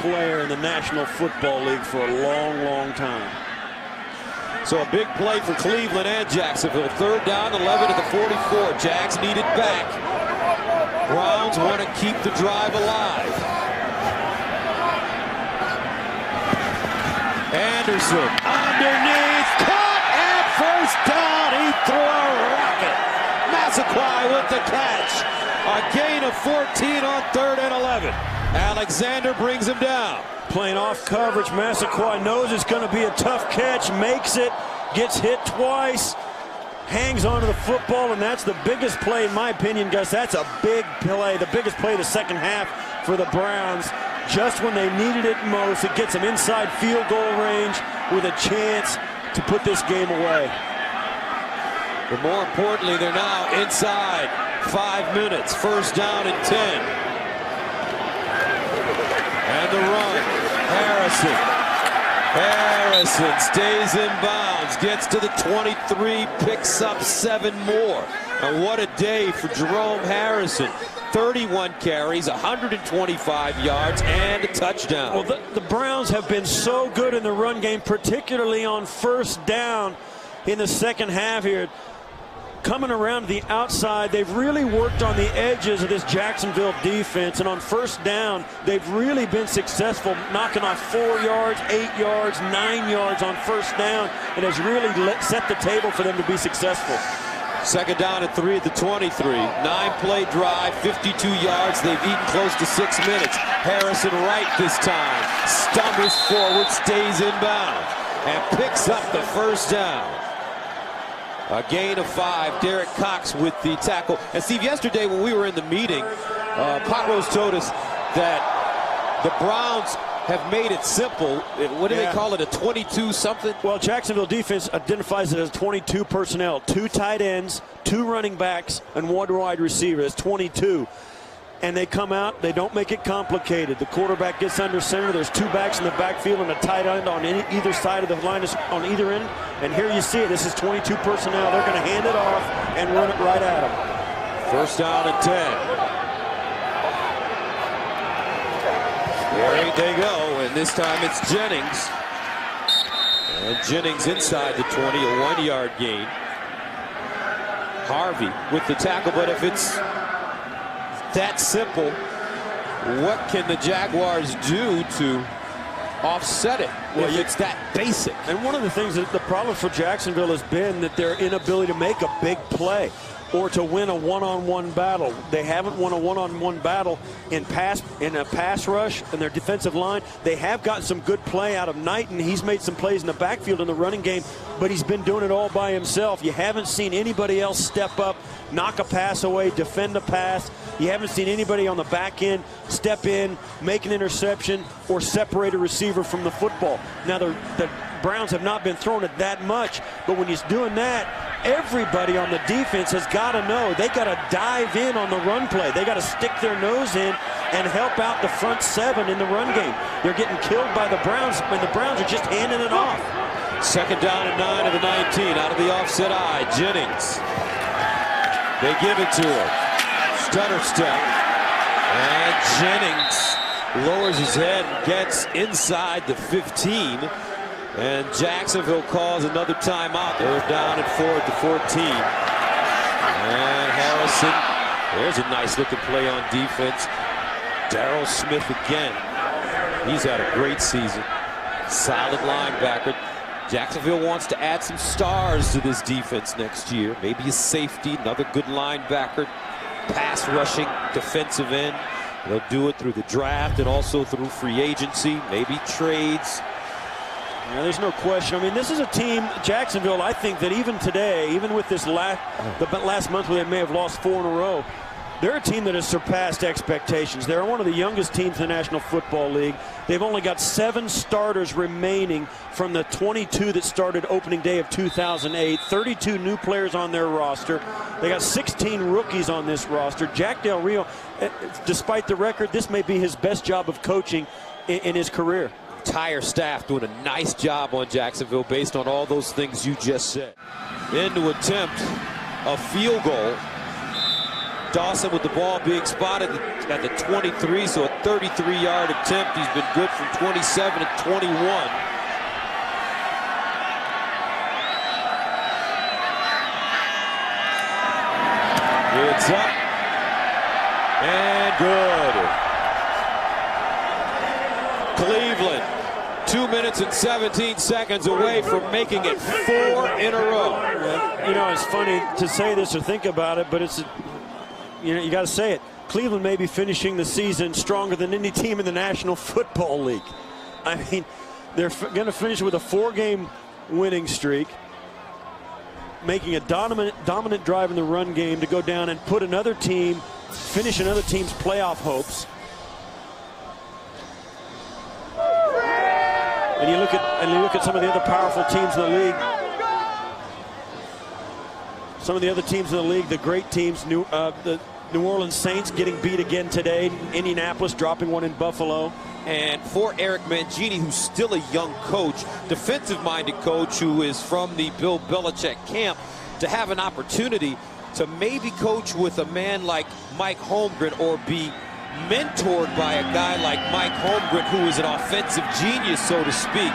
player in the National Football League for a long, long time. So a big play for Cleveland and Jacksonville. 3rd down, 11 to the 44. Jags need it back. Browns want to keep the drive alive. Anderson underneath, caught at 1st down. He threw a rocket. Massaquoi with the catch. A gain of 14 on 3rd and 11. Alexander brings him down. Playing off coverage, Massaquoi knows it's going to be a tough catch, makes it, gets hit twice, hangs onto the football, and that's the biggest play in my opinion, Gus. That's a big play, the biggest play of the second half for the Browns. Just when they needed it most, it gets them inside field goal range with a chance to put this game away. But more importantly, they're now inside 5 minutes. 1st down and 10. And the run. Harrison stays in bounds, gets to the 23, picks up 7 more. And what a day for Jerome Harrison. 31 carries, 125 yards, and a touchdown. Well, the Browns have been so good in the run game, particularly on 1st down in the second half here. Coming around to the outside, they've really worked on the edges of this Jacksonville defense, and on 1st down, they've really been successful, knocking off 4 yards, 8 yards, 9 yards on 1st down. It has really set the table for them to be successful. 2nd down and 3 at the 23. 9-play drive, 52 yards. They've eaten close to 6 minutes. Harrison right this time. Stumbles forward, stays in bounds, and picks up the 1st down. A gain of 5. Derek Cox with the tackle. And Steve, yesterday when we were in the meeting, Pot Rose told us that the Browns have made it simple. What do they call it, a 22-something? Well, Jacksonville defense identifies it as 22 personnel. 2 tight ends, 2 running backs, and 1 wide receiver. That's 22. And they come out, they don't make it complicated. The quarterback gets under center. There's 2 backs in the backfield and a tight end on either side of the line, on either end. And here you see it. This is 22 personnel. They're going to hand it off and run it right at them. 1st down and 10. There they go, and this time it's Jennings. And Jennings inside the 20, a 1-yard gain. Harvey with the tackle, but if it's that simple, what can the Jaguars do to offset it? Well, it's that basic. And one of the things that the problem for Jacksonville has been that their inability to make a big play or to win a one-on-one battle. They haven't won a one-on-one battle in a pass rush in their defensive line. They have gotten some good play out of Knighton. He's made some plays in the backfield in the running game, but he's been doing it all by himself. You haven't seen anybody else step up, knock a pass away, defend a pass. You haven't seen anybody on the back end step in, make an interception, or separate a receiver from the football. Now, the Browns have not been throwing it that much, but when he's doing that, everybody on the defense has got to know they got to dive in on the run play. They got to stick their nose in and help out the front 7 in the run game. They're getting killed by the Browns, and the Browns are just handing it off. 2nd down and 9 of the 19, out of the offset eye. Jennings. They give it to him. Stutter step. And Jennings lowers his head and gets inside the 15. And Jacksonville calls another timeout. They're down and 4 at the 14. And Harrison, there's a nice looking play on defense. Darryl Smith again. He's had a great season. Solid linebacker. Jacksonville wants to add some stars to this defense next year. Maybe a safety, another good linebacker, pass rushing, defensive end. They'll do it through the draft and also through free agency, maybe trades. Yeah, there's no question. I mean, this is a team, Jacksonville, I think that even today, even with this last month where they may have lost 4 in a row, they're a team that has surpassed expectations. They're one of the youngest teams in the National Football League. They've only got 7 starters remaining from the 22 that started opening day of 2008. 32 new players on their roster. They got 16 rookies on this roster. Jack Del Rio, despite the record, this may be his best job of coaching in his career. Entire staff doing a nice job on Jacksonville based on all those things you just said. In to attempt a field goal. Dawson with the ball being spotted at the 23, so a 33-yard attempt. He's been good from 27 and 21. It's up and good. Cleveland, 2 minutes and 17 seconds away from making it 4 in a row. You know, it's funny to say this or think about it, but it's, you know, you got to say it. Cleveland may be finishing the season stronger than any team in the National Football League. I mean, they're going to finish with a 4-game winning streak, making a dominant drive in the run game to go down and put another team, finish another team's playoff hopes. And you look at some of the other powerful teams in the league. Some of the other teams in the league, the great teams, the New Orleans Saints getting beat again today. Indianapolis dropping one in Buffalo. And for Eric Mangini, who's still a young coach, defensive-minded coach who is from the Bill Belichick camp, to have an opportunity to maybe coach with a man like Mike Holmgren or be mentored by a guy like Mike Holmgren, who is an offensive genius, so to speak.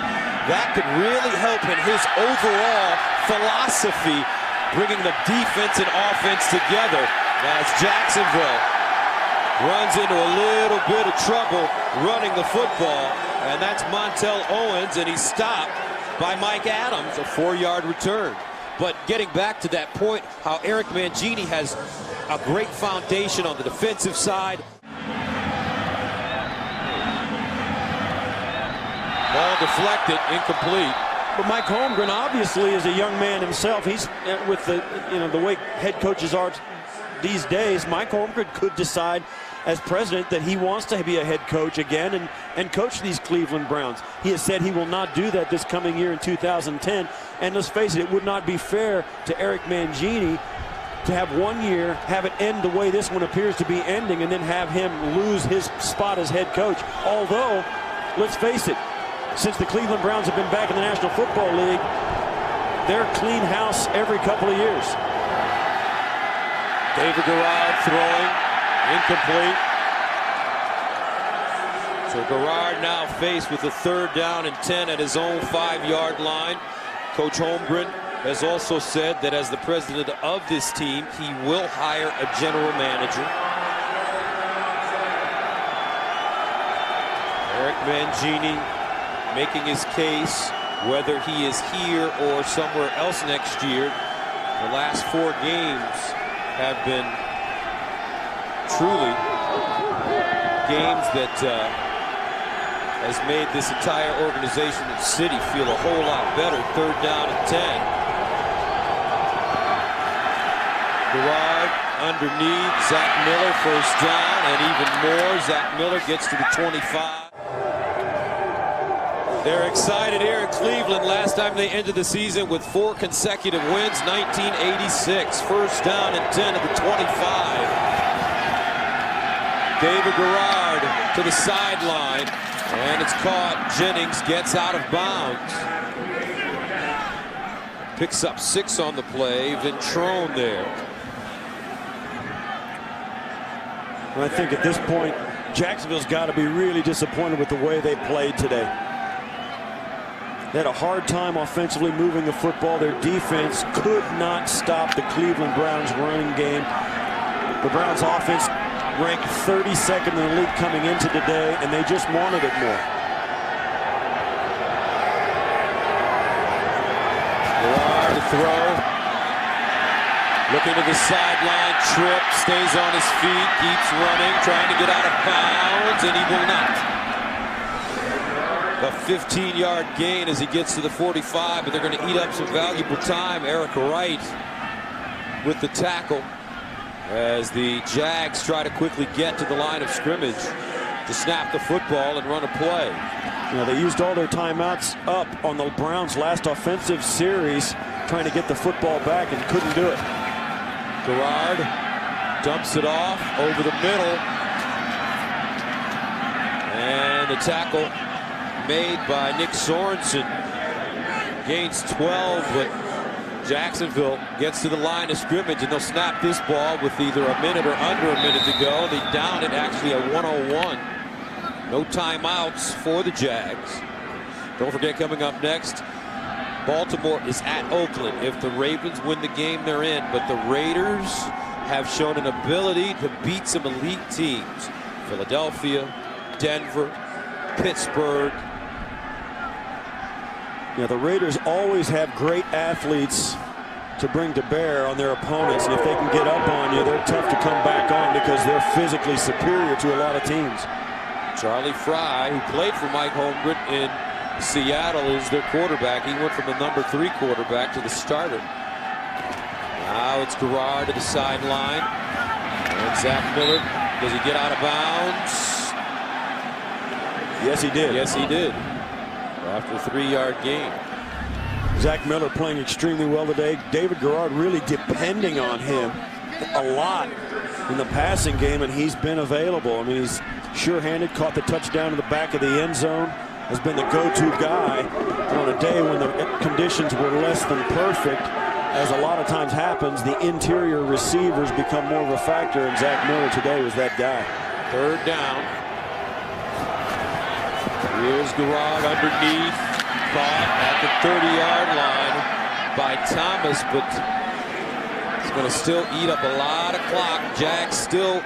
That could really help in his overall philosophy, bringing the defense and offense together as Jacksonville runs into a little bit of trouble running the football, and that's Montel Owens, and he's stopped by Mike Adams, a 4-yard return. But getting back to that point, how Eric Mangini has a great foundation on the defensive side. Ball deflected, incomplete. But Mike Holmgren obviously is a young man himself. He's with the way head coaches are these days. Mike Holmgren could decide as president that he wants to be a head coach again and coach these Cleveland Browns. He has said he will not do that this coming year in 2010. And let's face it, it would not be fair to Eric Mangini to have 1 year, have it end the way this one appears to be ending, and then have him lose his spot as head coach. Although, let's face it, since the Cleveland Browns have been back in the National Football League, they're clean house every couple of years. David Garrard throwing, incomplete. So Garrard now faced with a 3rd down and 10 at his own 5-yard line. Coach Holmgren has also said that as the president of this team, he will hire a general manager. Eric Mangini making his case, whether he is here or somewhere else next year. The last 4 games have been truly games that has made this entire organization and city feel a whole lot better. 3rd down and 10. Garrard underneath. Zach Miller, 1st down, and even more. Zach Miller gets to the 25. They're excited here in Cleveland. Last time they ended the season with 4 consecutive wins, 1986. 1st down and 10 at the 25. David Garrard to the sideline, and it's caught. Jennings gets out of bounds. Picks up 6 on the play. Ventrone there. I think at this point, Jacksonville's got to be really disappointed with the way they played today. They had a hard time offensively moving the football. Their defense could not stop the Cleveland Browns running game. The Browns offense ranked 32nd in the league coming into today, and they just wanted it more. Garrard to throw. Looking to the sideline, trip, stays on his feet, keeps running, trying to get out of bounds, and he will not. A 15-yard gain as he gets to the 45, but they're going to eat up some valuable time. Eric Wright with the tackle. as the Jags try to quickly get to the line of scrimmage to snap the football and run a play. You know, they used all their timeouts up on the Browns' last offensive series trying to get the football back and couldn't do it. Garrard dumps it off over the middle. And the tackle made by Nick Sorensen gains 12, but Jacksonville gets to the line of scrimmage, and they'll snap this ball with either a minute or under a minute to go. They down it actually at 101. No timeouts for the Jags. Don't forget, coming up next, Baltimore is at Oakland. If the Ravens win the game, they're in, but the Raiders have shown an ability to beat some elite teams. Philadelphia, Denver, Pittsburgh. Yeah, the Raiders always have great athletes to bring to bear on their opponents, and if they can get up on you, they're tough to come back on because they're physically superior to a lot of teams. Charlie Fry, who played for Mike Holmgren in Seattle, is their quarterback. He went from the number 3 quarterback to the starter. Now it's Garrard to the sideline. And Zach Miller, does he get out of bounds? Yes, he did. Yes, he did. After a 3-yard gain. Zach Miller playing extremely well today. David Garrard really depending on him a lot in the passing game, and he's been available. I mean, he's sure-handed, caught the touchdown in the back of the end zone, has been the go-to guy on a day when the conditions were less than perfect. As a lot of times happens, the interior receivers become more of a factor, and Zach Miller today was that guy. 3rd down. Here's Garrard underneath, caught at the 30-yard line by Thomas, but it's going to still eat up a lot of clock. Jags still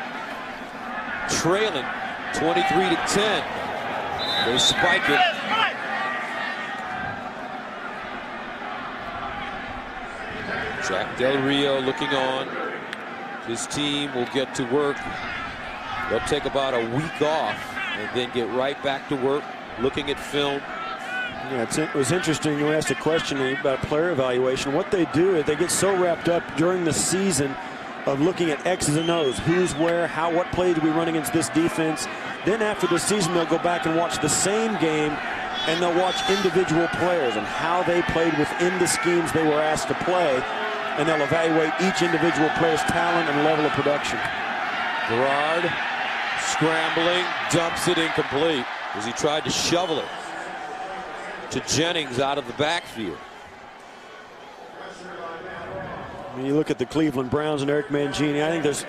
trailing 23-10. They spike it. Jack Del Rio looking on. His team will get to work. They'll take about a week off and then get right back to work looking at film. Yeah, it was interesting. You asked a question about player evaluation. What they do is they get so wrapped up during the season of looking at X's and O's, who's where, how, what play do we run against this defense. Then after the season, they'll go back and watch the same game, and they'll watch individual players and how they played within the schemes they were asked to play, and they'll evaluate each individual player's talent and level of production. Garrard scrambling, dumps it incomplete as he tried to shovel it to Jennings out of the backfield. When you look at the Cleveland Browns and Eric Mangini, I think there's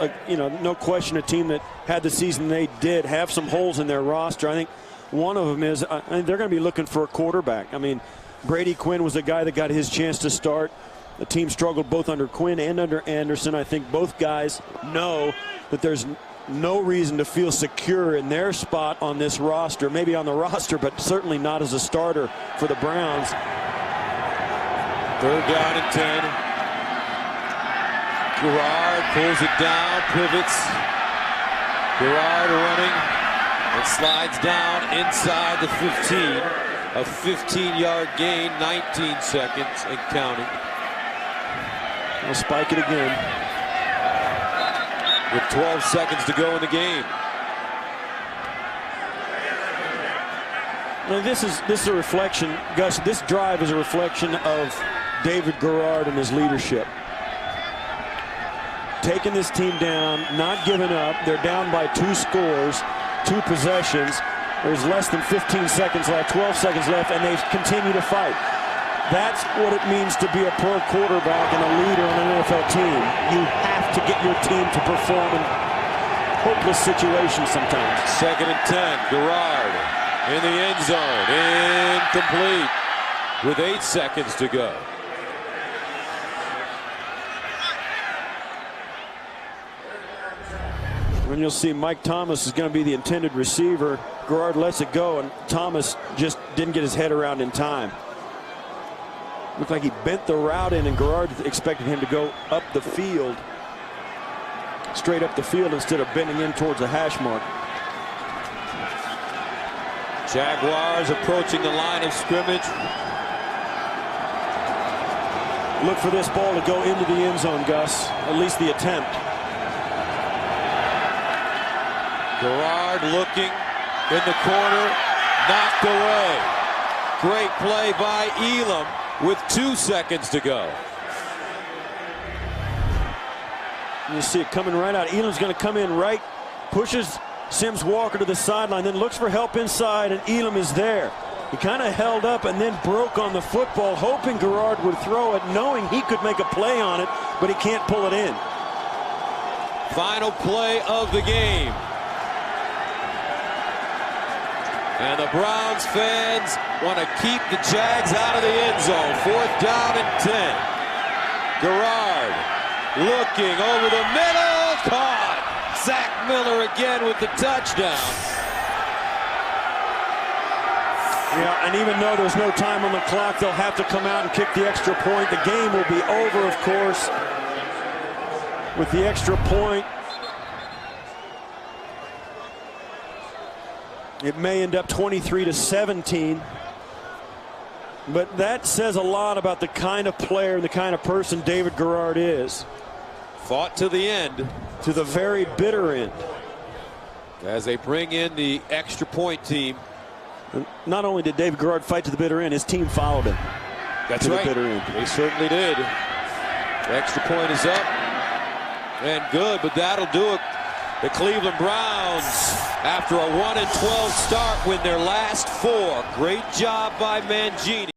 no question a team that had the season they did have some holes in their roster. I think one of them is they're going to be looking for a quarterback. I mean, Brady Quinn was the guy that got his chance to start. The team struggled both under Quinn and under Anderson. I think both guys know that there's no reason to feel secure in their spot on this roster. Maybe on the roster, but certainly not as a starter for the Browns. 3rd down and 10. Garrard pulls it down, pivots. Garrard running and slides down inside the 15. A 15-yard gain, 19 seconds and counting. We'll spike it again. With 12 seconds to go in the game. Now this is a reflection, Gus. This drive is a reflection of David Garrard and his leadership. Taking this team down, not giving up. They're down by 2 scores, 2 possessions. There's less than 15 seconds left, 12 seconds left, and they continue to fight. That's what it means to be a pro quarterback and a leader on an NFL team. You have to get your team to perform in hopeless situations sometimes. 2nd and 10. Garrard in the end zone. Incomplete with 8 seconds to go. And you'll see Mike Thomas is going to be the intended receiver. Garrard lets it go, and Thomas just didn't get his head around in time. Looked like he bent the route in, and Garrard expected him to go up the field, straight up the field, instead of bending in towards the hash mark. Jaguars approaching the line of scrimmage. Look for this ball to go into the end zone, Gus. At least the attempt. Garrard looking in the corner, knocked away. Great play by Elam with 2 seconds to go. You see it coming right out. Elam's going to come in right, pushes Sims Walker to the sideline, then looks for help inside, and Elam is there. He kind of held up and then broke on the football, hoping Garrard would throw it, knowing he could make a play on it, but he can't pull it in. Final play of the game. And the Browns fans want to keep the Jags out of the end zone. 4th down and 10. Garrard looking over the middle. Caught. Zach Miller again with the touchdown. Yeah, and even though there's no time on the clock, they'll have to come out and kick the extra point. The game will be over, of course, with the extra point. It may end up 23-17. But that says a lot about the kind of player and the kind of person David Garrard is. Fought to the end. To the very bitter end. As they bring in the extra point team. Not only did David Garrard fight to the bitter end, his team followed him. That's right. The bitter end. They certainly did. The extra point is up and good, but that'll do it. The Cleveland Browns, after a 1-12 start, win their last 4. Great job by Mangini.